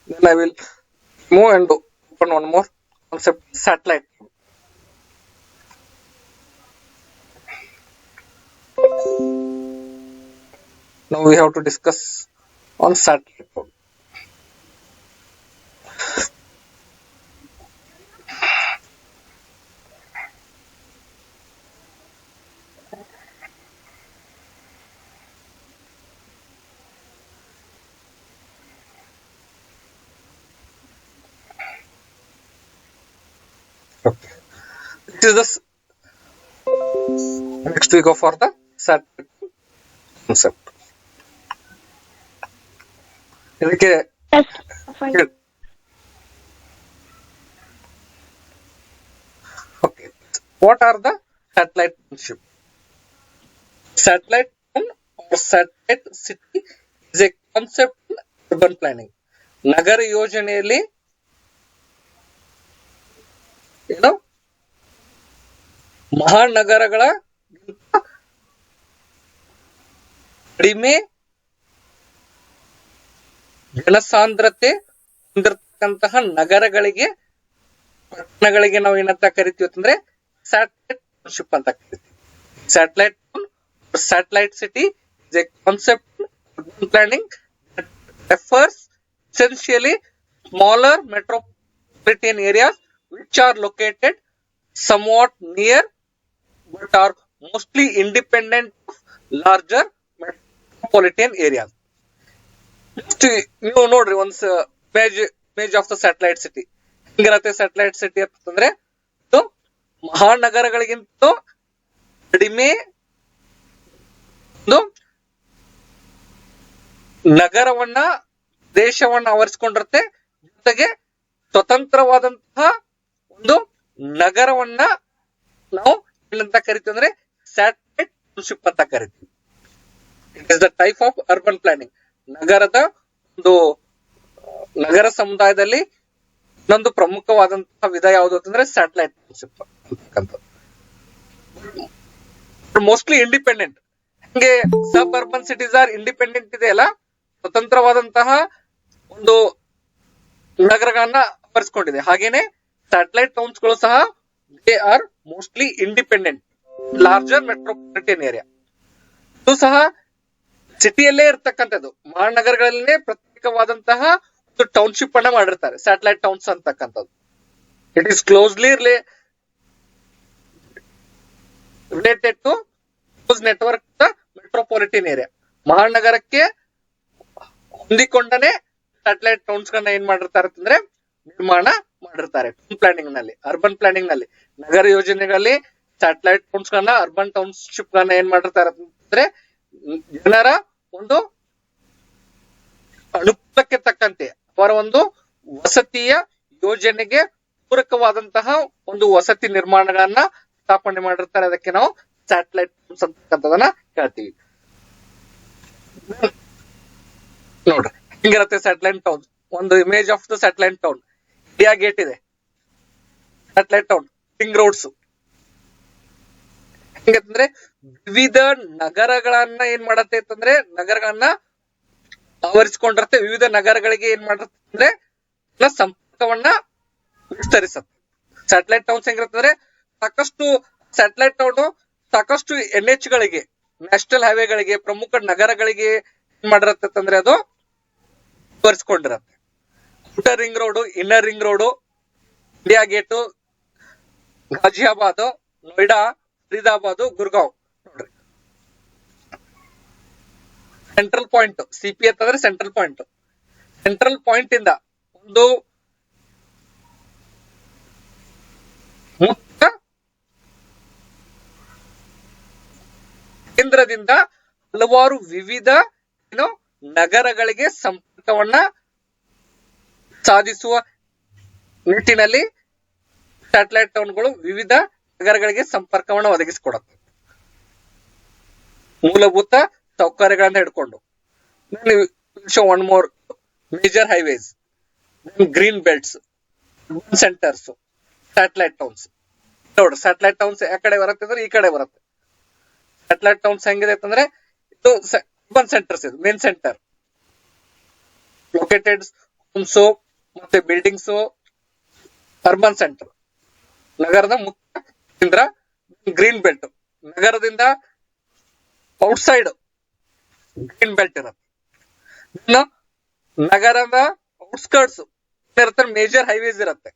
then I will move and open one more concept, satellite. Now we have to discuss on satellite town. Okay. This is the next we go for the satellite concept. ಇದಕ್ಕೆ Yes, fine. okay, what are the satellite township? Satellite town or satellite city is a concept in urban planning. ನಗರ ಯೋಜನೆಯಲ್ಲಿ ಏನು ಮಹಾನಗರಗಳ ಕಡಿಮೆ ಜನಸಾಂದ್ರತೆ ಹೊಂದಿರತಕ್ಕಂತಹ ನಗರಗಳಿಗೆ, ಪಟ್ಟಣಗಳಿಗೆ ನಾವು ಏನಂತ ಕರಿತೀವಿ ಅಂದ್ರೆ ಸ್ಯಾಟಲೈಟ್ ಟೌನ್ಶಿಪ್ ಅಂತ ಕರಿತೀವಿ. Satellite town, satellite city is A concept in urban planning that refers essentially smaller metropolitan areas which are located somewhat near but are mostly independent of larger metropolitan areas. Just ನೀವು ನೋಡ್ರಿ ಒಂದ್ಸ image of the satellite city ಹೆಂಗಿರತ್ತೆ. Satellite city ಅಂತಂದ್ರೆ ಇದು ಮಹಾನಗರಗಳಿಗಿಂತ ಕಡಿಮೆ ಒಂದು ನಗರವನ್ನ, ದೇಶವನ್ನ ಆವರಿಸಿಕೊಂಡಿರುತ್ತೆ. ಜೊತೆಗೆ ಸ್ವತಂತ್ರವಾದಂತಹ ಒಂದು ನಗರವನ್ನ ನಾವು ಏನಂತ ಕರಿತೀವಿ ಅಂದ್ರೆ ಸ್ಯಾಟಲೈಟ್ ಟೌನ್ಶಿಪ್ ಅಂತ ಕರಿತೀವಿ. It is the type of urban planning. ನಗರದ ಒಂದು ನಗರ ಸಮುದಾಯದಲ್ಲಿ ಇನ್ನೊಂದು ಪ್ರಮುಖವಾದಂತಹ ವಿಧ ಯಾವುದು ಅಂತಂದ್ರೆ ಸ್ಯಾಟಲೈಟ್ ಟೌನ್ಶಿಪ್ ಅಂತಕ್ಕಂಥದ್ದು. Mostly independent. ಹಂಗೆ ಸಬ್ ಅರ್ಬನ್ ಸಿಟೀಸ್ ಆರ್ ಇಂಡಿಪೆಂಡೆಂಟ್ ಇದೆಯಲ್ಲ, ಸ್ವತಂತ್ರವಾದಂತಹ ಒಂದು ನಗರಗಳನ್ನ ಆವರಿಸಿಕೊಂಡಿದೆ. ಹಾಗೇನೆ ಸ್ಯಾಟಲೈಟ್ ಟೌನ್ಸ್ ಗಳು ಸಹ they are mostly independent larger metropolitan area. ಇದು ಸಹ ಸಿಟಿಯಲ್ಲೇ ಇರ್ತಕ್ಕಂಥದ್ದು, ಮಹಾನಗರಗಳಲ್ಲೇ ಪ್ರತ್ಯೇಕವಾದಂತಹ ಒಂದು ಟೌನ್ಶಿಪ್ ಅನ್ನ ಮಾಡಿರ್ತಾರೆ, ಸ್ಯಾಟಲೈಟ್ ಟೌನ್ಸ್ ಅಂತಕ್ಕಂಥದ್ದು. It is closely related to network the metropolitan area. ಮಹಾನಗರಕ್ಕೆ ಹೊಂದಿಕೊಂಡನೆ ಸ್ಯಾಟಲೈಟ್ ಟೌನ್ಸ್ ಗಳನ್ನ ಏನ್ ಮಾಡಿರ್ತಾರೆ ಅಂದ್ರೆ ನಿರ್ಮಾಣ ಮಾಡಿರ್ತಾರೆ. ಟೌನ್ ಪ್ಲಾನಿಂಗ್ ನಲ್ಲಿ, ಅರ್ಬನ್ ಪ್ಲಾನಿಂಗ್ ನಲ್ಲಿ, ನಗರ ಯೋಜನೆಗಳಲ್ಲಿ ಸ್ಯಾಟಲೈಟ್ ಟೌನ್ಸ್ ಗಳನ್ನ, ಅರ್ಬನ್ ಟೌನ್ಶಿಪ್ ಗಳನ್ನ ಏನ್ ಮಾಡಿರ್ತಾರೆ ಅಂದ್ರೆ ಜನರ ಒಂದು ಅನುಕೂಲಕ್ಕೆ ತಕ್ಕಂತೆ ಅವರ ಒಂದು ವಸತಿಯ ಯೋಜನೆಗೆ ಪೂರಕವಾದಂತಹ ಒಂದು ವಸತಿ ನಿರ್ಮಾಣಗಳನ್ನ ಸ್ಥಾಪನೆ ಮಾಡಿರ್ತಾರೆ. ಅದಕ್ಕೆ ನಾವು ಸ್ಯಾಟಲೈಟ್ ಟೌನ್ಸ್ ಅಂತಕ್ಕಂಥದನ್ನ ಹೇಳ್ತೀವಿ. ನೋಡ್ರಿ ಹಿಂಗಿರತ್ತೆ ಸ್ಯಾಟಲೈಟ್ ಟೌನ್. ಒಂದು image of the satellite town. India gate ಇದೆ, ಸ್ಯಾಟಲೈಟ್ ಟೌನ್. ರಿಂಗ್ ರೋಡ್ಸ್ ಹೆಂಗಂದ್ರೆ ವಿವಿಧ ನಗರಗಳನ್ನ ಏನ್ ಮಾಡತ್ತೆ ಅಂತಂದ್ರೆ ನಗರಗಳನ್ನ ಆವರಿಸಿಕೊಂಡಿರತ್ತೆ. ವಿವಿಧ ನಗರಗಳಿಗೆ ಏನ್ ಮಾಡಿರುತ್ತೆ ಅಂದ್ರೆ ಸಂಪರ್ಕವನ್ನ ವಿಸ್ತರಿಸತ್ತೆ. ಸ್ಯಾಟಲೈಟ್ ಟೌನ್ಸ್ ಹೆಂಗಿರುತ್ತೆ ಅಂದ್ರೆ ಸಾಕಷ್ಟು ಸ್ಯಾಟಲೈಟ್ ಟೌನ್ ಸಾಕಷ್ಟು NH ಗಳಿಗೆ, ನ್ಯಾಷನಲ್ ಹೈವೇಗಳಿಗೆ, ಪ್ರಮುಖ ನಗರಗಳಿಗೆ ಏನ್ ಮಾಡಿರತ್ತೆ ಅಂದ್ರೆ ಅದು ಆವರಿಸಿಕೊಂಡಿರತ್ತೆ. Outer ring road, inner ring road, India Gate, Ghaziabad, Noida, Faridabad, Gurgaon. ನೋಡ್ರಿ ಸೆಂಟ್ರಲ್ ಪಾಯಿಂಟ್, CP ಅಂತಂದ್ರೆ ಸೆಂಟ್ರಲ್ ಪಾಯಿಂಟ್. ಸೆಂಟ್ರಲ್ ಪಾಯಿಂಟ್ ಇಂದ ಒಂದು ಮುಖ್ಯ ಕೇಂದ್ರದಿಂದ ಹಲವಾರು ವಿವಿಧ ನಗರಗಳಿಗೆ ಸಂಪರ್ಕವನ್ನ ಸಾಧಿಸುವ ನಿಟ್ಟಿನಲ್ಲಿ ಸ್ಯಾಟಲೈಟ್ ಟೌನ್ಗಳು ವಿವಿಧ ನಗರಗಳಿಗೆ ಸಂಪರ್ಕವನ್ನು ಒದಗಿಸಿಕೊಡುತ್ತೆ. ಮೂಲಭೂತ ಸೌಕರ್ಯಗಳನ್ನ ಹಿಡ್ಕೊಂಡು one more major highways, green belts, centres, satellite towns. ನೋಡ್ರಿ ಸ್ಯಾಟಲೈಟ್ ಟೌನ್ಸ್ ಯಾವ ಕಡೆ ಬರುತ್ತೆ ಅಂದ್ರೆ ಈ ಕಡೆ ಬರುತ್ತೆ. ಸ್ಯಾಟಲೈಟ್ ಟೌನ್ಸ್ ಹೆಂಗಿದೆ ಅಂತಂದ್ರೆ ಇದು ಅರ್ಬನ್ ಸೆಂಟರ್ಸ್ ಇದು ಮೇನ್ ಸೆಂಟರ್ ಲೊಕೇಟೆಡ್ ಹೋಮ್ಸ್ ಮತ್ತೆ ಬಿಲ್ಡಿಂಗ್ಸ್ ಅರ್ಬನ್ ಸೆಂಟರ್ ನಗರದ ಮುಖ್ಯ ಕೇಂದ್ರ ಗ್ರೀನ್ ಬೆಲ್ಟ್ ನಗರದಿಂದ ಔಟ್ಸೈಡ್ ಗ್ರೀನ್ ಬೆಲ್ಟ್ ಇರುತ್ತೆ ಇನ್ನು ನಗರದ ಔಟ್ಸ್ಕರ್ಟ್ಸ್ ಇರುತ್ತೆ ಮೇಜರ್ ಹೈವೇಸ್ ಇರುತ್ತೆ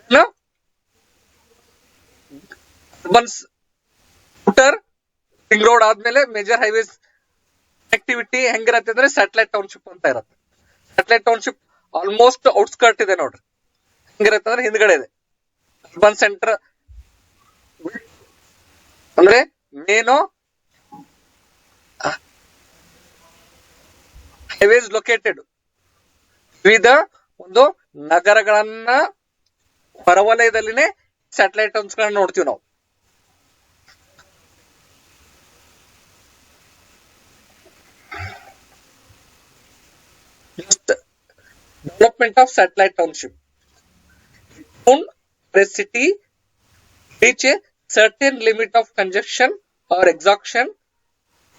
ಇನ್ನು ಅರ್ಬನ್ ಔಟರ್ ರಿಂಗ್ ರೋಡ್ ಆದ್ಮೇಲೆ ಮೇಜರ್ ಹೈವೇಸ್ ಕನೆಕ್ಟಿವಿಟಿ ಹೆಂಗಿರತ್ತೆ ಅಂದ್ರೆ ಸ್ಯಾಟಲೈಟ್ ಟೌನ್ಶಿಪ್ ಅಂತ ಇರುತ್ತೆ ಸ್ಯಾಟಲೈಟ್ ಟೌನ್ಶಿಪ್ ಆಲ್ಮೋಸ್ಟ್ ಔಟ್ಸ್ಕರ್ಟ್ ಇದೆ ನೋಡ್ರಿ ಹೆಂಗಿರತ್ತೆ ಅಂದ್ರೆ ಹಿಂದ್ಗಡೆ ಇದೆ ಅರ್ಬನ್ ಸೆಂಟರ್ ಅಂದ್ರೆ ಮೇನು ಹೈವೇಸ್ ಲೊಕೇಟೆಡ್ ವಿವಿಧ ಒಂದು ನಗರಗಳನ್ನ ಹೊರವಲಯದಲ್ಲಿನೇ ಸ್ಯಾಟಲೈಟ್ ಟೌನ್ಸ್ ಗಳನ್ನ ನೋಡ್ತೀವಿ ನಾವು development of satellite township city reach a certain limit of congestion or exhaustion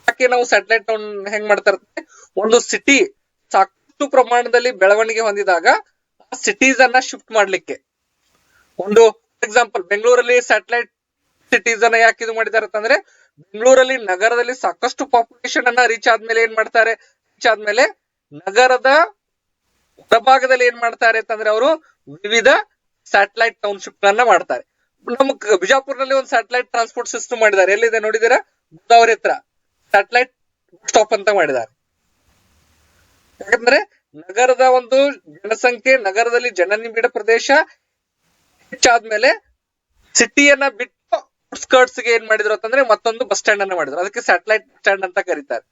ಯಾಕೆ ನಾವು ಸ್ಯಾಟಲೈಟ್ ಟೌನ್ ಹೆಂಗ್ ಮಾಡ್ತಾ ಇರ್ತೀವಿ ಒಂದು ಸಿಟಿ ಸಾಕಷ್ಟು ಪ್ರಮಾಣದಲ್ಲಿ ಬೆಳವಣಿಗೆ ಹೊಂದಿದಾಗ ಆ ಸಿಟೀಸ್ ಅನ್ನ ಶಿಫ್ಟ್ ಮಾಡ್ಲಿಕ್ಕೆ ಒಂದು ಎಕ್ಸಾಂಪಲ್ ಬೆಂಗಳೂರಲ್ಲಿ ಸ್ಯಾಟಲೈಟ್ ಸಿಟೀಸ್ ಅನ್ನ ಯಾಕೆ ಇದು ಮಾಡಿದಾರೆ ಅಂತಂದ್ರೆ ಬೆಂಗಳೂರಲ್ಲಿ ನಗರದಲ್ಲಿ ಸಾಕಷ್ಟು ಪಾಪ್ಯುಲೇಷನ್ ಅನ್ನ ರೀಚ್ ಆದ್ಮೇಲೆ ಏನ್ ಮಾಡ್ತಾರೆ ರೀಚ್ ಆದ್ಮೇಲೆ ನಗರದ ಹೊರಭಾಗದಲ್ಲಿ ಏನ್ ಮಾಡ್ತಾರೆ ಅಂತಂದ್ರೆ ಅವರು ವಿವಿಧ ಸ್ಯಾಟಲೈಟ್ ಟೌನ್ಶಿಪ್ ಗಳನ್ನ ಮಾಡ್ತಾರೆ ನಮ್ ಬಿಜಾಪುರ್ನಲ್ಲಿ ಒಂದು ಸ್ಯಾಟಲೈಟ್ ಟ್ರಾನ್ಸ್ಪೋರ್ಟ್ ಸಿಸ್ಟಮ್ ಮಾಡಿದ್ದಾರೆ ಎಲ್ಲಿದೆ ನೋಡಿದಿರಾ ಗೋದಾವರಿ ಹತ್ರ ಸ್ಯಾಟಲೈಟ್ ಸ್ಟಾಪ್ ಅಂತ ಮಾಡಿದ್ದಾರೆ ಯಾಕಂದ್ರೆ ನಗರದ ಒಂದು ಜನಸಂಖ್ಯೆ ನಗರದಲ್ಲಿ ಜನನಿಬಿಡ ಪ್ರದೇಶ ಹೆಚ್ಚಾದ್ಮೇಲೆ ಸಿಟಿಯನ್ನ ಬಿಟ್ಟು ಔಟ್ಸ್ಕರ್ಟ್ಸ್ ಗೆ ಏನ್ ಮಾಡಿದ್ರು ಅಂತಂದ್ರೆ ಮತ್ತೊಂದು ಬಸ್ ಸ್ಟ್ಯಾಂಡ್ ಅನ್ನ ಮಾಡಿದ್ರು ಅದಕ್ಕೆ ಸ್ಯಾಟಲೈಟ್ ಸ್ಟ್ಯಾಂಡ್ ಅಂತ ಕರೀತಾರೆ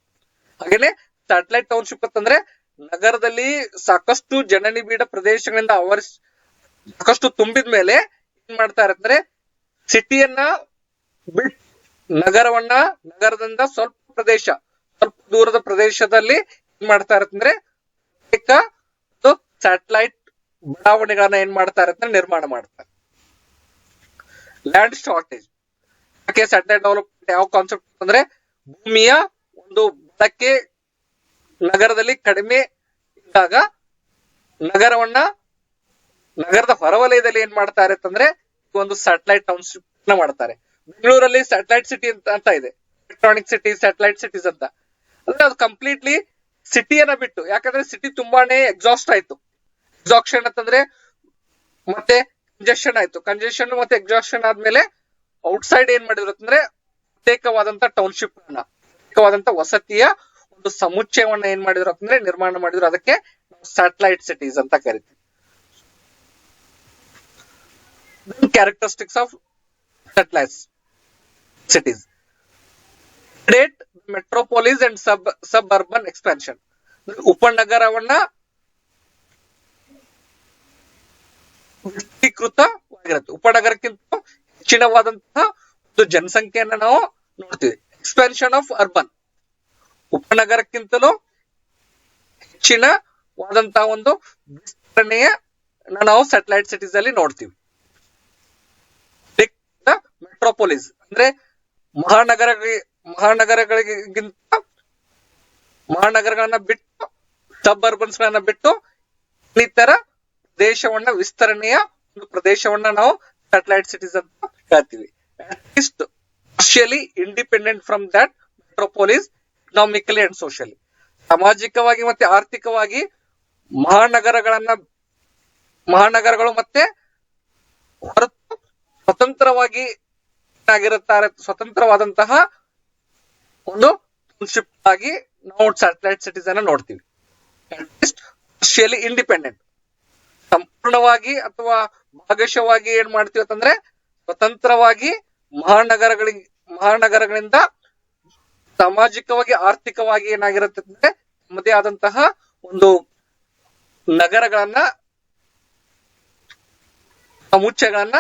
ಹಾಗೇನೆ ಸ್ಯಾಟಲೈಟ್ ಟೌನ್ಶಿಪ್ ಅಂತಂದ್ರೆ ನಗರದಲ್ಲಿ ಸಾಕಷ್ಟು ಜನನಿಬಿಡ ಪ್ರದೇಶಗಳಿಂದ ಸಾಕಷ್ಟು ತುಂಬಿದ ಮೇಲೆ ಏನ್ ಮಾಡ್ತಾರೆ ಅಂದ್ರೆ ಸಿಟಿಯನ್ನ ಬಿಟ್ಟು ನಗರದಿಂದ ಸ್ವಲ್ಪ ದೂರದ ಪ್ರದೇಶದಲ್ಲಿ ಏನ್ ಮಾಡ್ತಾರೆ ಅಂದ್ರೆ ಸ್ಯಾಟಲೈಟ್ ಬಡಾವಣೆಗಳನ್ನ ಏನ್ ಮಾಡ್ತಾರೆ ಅಂದ್ರೆ ನಿರ್ಮಾಣ ಮಾಡ್ತಾರೆ ಲ್ಯಾಂಡ್ ಶಾರ್ಟೇಜ್ ಯಾಕೆ ಸ್ಯಾಟಲೈಟ್ ಡೆವಲಪ್ಮೆಂಟ್ ಯಾವ ಕಾನ್ಸೆಪ್ಟ್ ಅಂದ್ರೆ ಭೂಮಿಯ ಒಂದು ಬಳಕೆ ನಗರದಲ್ಲಿ ಕಡಿಮೆ ಇದ್ದಾಗ ನಗರದ ಹೊರವಲಯದಲ್ಲಿ ಏನ್ ಮಾಡ್ತಾರೆ ಅಂತಂದ್ರೆ ಒಂದು ಸ್ಯಾಟಲೈಟ್ ಟೌನ್ಶಿಪ್ ಮಾಡ್ತಾರೆ ಬೆಂಗಳೂರಲ್ಲಿ ಸ್ಯಾಟಲೈಟ್ ಸಿಟಿ ಅಂತ ಇದೆ ಎಲೆಕ್ಟ್ರಾನಿಕ್ ಸಿಟಿ ಸ್ಯಾಟಲೈಟ್ ಸಿಟೀಸ್ ಅಂತ ಅಂದ್ರೆ ಅದು ಕಂಪ್ಲೀಟ್ಲಿ ಸಿಟಿಯನ್ನ ಬಿಟ್ಟು ಯಾಕಂದ್ರೆ ಸಿಟಿ ತುಂಬಾನೇ ಎಕ್ಸಾಸ್ಟ್ ಆಯ್ತು ಎಕ್ಸಾಕ್ಷನ್ ಅಂತಂದ್ರೆ ಮತ್ತೆ ಕಂಜೆಷನ್ ಆಯ್ತು ಕಂಜೆಷನ್ ಮತ್ತೆ ಎಕ್ಸಾಕ್ಷನ್ ಆದ್ಮೇಲೆ ಔಟ್ಸೈಡ್ ಏನ್ ಮಾಡಿದ್ರು ಅಂತಂದ್ರೆ ಪ್ರತ್ಯೇಕವಾದಂತ ಟೌನ್ಶಿಪ್ ಪ್ರತ್ಯೇಕವಾದಂತ ವಸತಿಯ ಒಂದು ಸಮುಚ್ಚಯವನ್ನ ಏನ್ ಮಾಡಿದ್ರು ಅಂತಂದ್ರೆ ನಿರ್ಮಾಣ ಮಾಡಿದ್ರು ಅದಕ್ಕೆ ಸ್ಯಾಟಲೈಟ್ ಸಿಟೀಸ್ ಅಂತ ಕರಿತೀವಿ characteristics of satellite cities create metropolis and suburban expansion ಉಪನಗರವನ್ನ ವಿಸ್ತೃತವಾಗಿರುತ್ತೆ ಉಪನಗರಕ್ಕಿಂತ ಹೆಚ್ಚಿನವಾದಂತಹ ಒಂದು ಜನಸಂಖ್ಯೆಯನ್ನ ನಾವು ನೋಡ್ತೀವಿ ಎಕ್ಸ್ಪಾನ್ಷನ್ ಆಫ್ ಅರ್ಬನ್ ಉಪನಗರಕ್ಕಿಂತಲೂ ಹೆಚ್ಚಿನವಾದಂತಹ ಒಂದು ವಿಸ್ತರಣೆಯ ನಾವು ಸ್ಯಾಟಲೈಟ್ ಸಿಟೀಸ್ ಅಲ್ಲಿ ನೋಡ್ತೀವಿ ಮೆಟ್ರೋಪೊಲಿಸ್ ಅಂದ್ರೆ ಮಹಾನಗರಗಳನ್ನ ಬಿಟ್ಟು ಸಬ್ ಅರ್ಬನ್ಸ್ ಗಳನ್ನ ಬಿಟ್ಟು ಇನ್ನಿತರ ದೇಶವನ್ನ ವಿಸ್ತರಣೆಯ ಒಂದು ಪ್ರದೇಶವನ್ನ ನಾವು ಸ್ಯಾಟಲೈಟ್ ಸಿಟೀಸ್ ಅಂತ ಹೇಳ್ತೀವಿ at least socially independent from that metropolis economically and socially ಸಾಮಾಜಿಕವಾಗಿ ಮತ್ತೆ ಆರ್ಥಿಕವಾಗಿ ಮಹಾನಗರಗಳು ಮತ್ತೆ ಹೊರತು ಸ್ವತಂತ್ರವಾಗಿ ಸ್ವತಂತ್ರವಾದಂತಹ ಒಂದು ಟೌನ್ಶಿಪ್ ಆಗಿ ನಾವು ಸ್ಯಾಟಲೈಟ್ ಸಿಟೀಸ್ ಅನ್ನ ನೋಡ್ತೀವಿ ಸೋಷಿಯಲಿ ಇಂಡಿಪೆಂಡೆಂಟ್ ಸಂಪೂರ್ಣವಾಗಿ ಅಥವಾ ಭಾಗಶಃವಾಗಿ ಏನ್ ಮಾಡ್ತೀವಿ ಅಂತಂದ್ರೆ ಸ್ವತಂತ್ರವಾಗಿ ಮಹಾನಗರಗಳಿಂದ ಸಾಮಾಜಿಕವಾಗಿ ಆರ್ಥಿಕವಾಗಿ ಏನಾಗಿರುತ್ತೆ ಅಂದ್ರೆ ತಮ್ಮದೇ ಆದಂತಹ ಒಂದು ನಗರಗಳನ್ನ ಸಮುಚ್ಚಯಗಳನ್ನ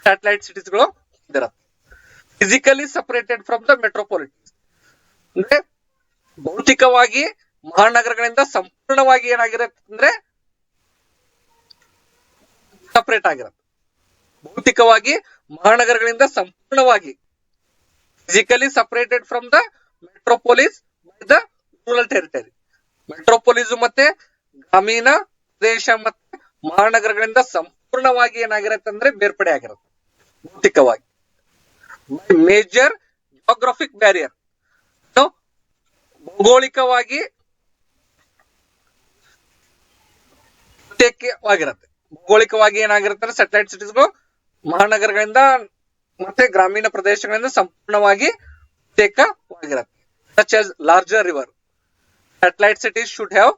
ಸ್ಯಾಟಲೈಟ್ ಸಿಟೀಸ್ ಗಳು ಹೊಂದಿರುತ್ತೆ ಫಿಸಿಕಲಿ ಸಪರೇಟೆಡ್ ಫ್ರಮ್ ದ ಮೆಟ್ರೋಪಾಲಿಟನ್ಸ್ ಅಂದ್ರೆ ಭೌತಿಕವಾಗಿ ಮಹಾನಗರಗಳಿಂದ ಸಂಪೂರ್ಣವಾಗಿ ಏನಾಗಿರುತ್ತೆ ಅಂದ್ರೆ ಸಪರೇಟ್ ಆಗಿರುತ್ತೆ ಭೌತಿಕವಾಗಿ ಮಹಾನಗರಗಳಿಂದ ಸಂಪೂರ್ಣವಾಗಿ physically separated from the metropolis by the rural territory. Metropolis ಮತ್ತೆ ಗ್ರಾಮೀಣ ಪ್ರದೇಶ ಮತ್ತೆ ಮಹಾನಗರಗಳಿಂದ ಸಂಪೂರ್ಣವಾಗಿ ಏನಾಗಿರುತ್ತೆ ಅಂದ್ರೆ ಬೇರ್ಪಡೆ ಆಗಿರುತ್ತೆ ಭೌತಿಕವಾಗಿ. ಮೇಜರ್ ಜಿಯೋಗ್ರಾಫಿಕ್ ಬ್ಯಾರಿಯರ್, ಭೌಗೋಳಿಕವಾಗಿ ಪ್ರತ್ಯೇಕವಾಗಿರುತ್ತೆ. ಭೌಗೋಳಿಕವಾಗಿ ಏನಾಗಿರುತ್ತೆ ಸ್ಯಾಟಲೈಟ್ ಸಿಟೀಸ್ಗಳು ಮಹಾನಗರಗಳಿಂದ ಮತ್ತೆ ಗ್ರಾಮೀಣ ಪ್ರದೇಶಗಳಿಂದ ಸಂಪೂರ್ಣವಾಗಿ ಪ್ರತ್ಯೇಕವಾಗಿರುತ್ತೆ. Such as larger river, satellite cities should have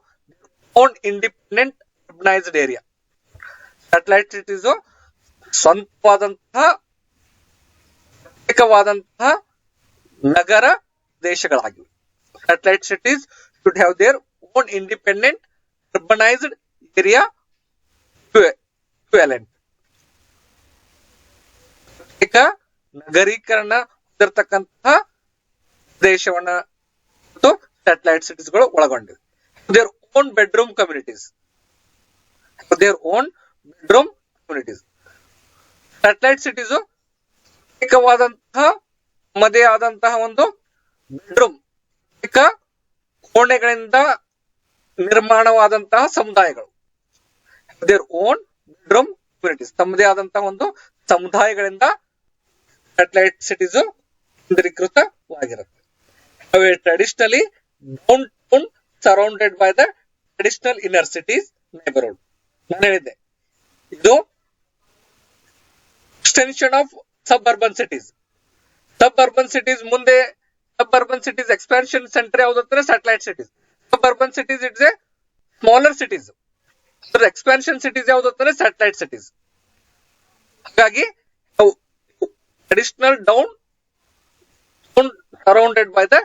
own independent urbanised area. Satellite cities ಸ್ವಂತವಾದಂತಹ ಪ್ರತ್ಯೇಕವಾದಂತಹ ನಗರ ದೇಶಗಳಾಗಿವೆ. Satellite cities should have their own independent urbanised area equivalent. ಪ್ರತ್ಯೇಕ ನಗರೀಕರಣ ಹೊಂದಿರತಕ್ಕಂತಹ ದೇಶವನ್ನ ಸ್ಯಾಟಲೈಟ್ ಸಿಟೀಸ್ಗಳು ಒಳಗೊಂಡಿವೆ. Their own bedroom communities, their own bedroom communities. Satellite cities ಪ್ರತ್ಯೇಕವಾದಂತಹ ತಮ್ಮದೇ ಆದಂತಹ ಒಂದು ಬೆಡ್ರೂಮ್, ಕೋಣೆಗಳಿಂದ ನಿರ್ಮಾಣವಾದಂತಹ ಸಮುದಾಯಗಳು. ದೇರ್ ಓನ್ ಬೆಡ್ರೂಮ್ ಕಮ್ಯುನಿಟೀಸ್, ತಮ್ಮದೇ ಆದಂತಹ ಒಂದು ಸಮುದಾಯಗಳಿಂದ ಸ್ಯಾಟಲೈಟ್ ಸಿಟೀಸ್ ಕೇಂದ್ರೀಕೃತವಾಗಿರುತ್ತೆ. Traditionally downtown surrounded by the traditional inner cities neighbourhood. ನಾನು ಹೇಳಿದ್ದೆ ಇದು extension of suburban cities. Suburban cities ಮುಂದೆ suburban cities expansion centre ಯಾವ್ದಂದ್ರೆ satellite cities. Suburban cities it's a smaller cities, expansion cities ಯಾವ್ದು ಅಂದ್ರೆ satellite cities. ಹಾಗಾಗಿ traditional down surrounded by the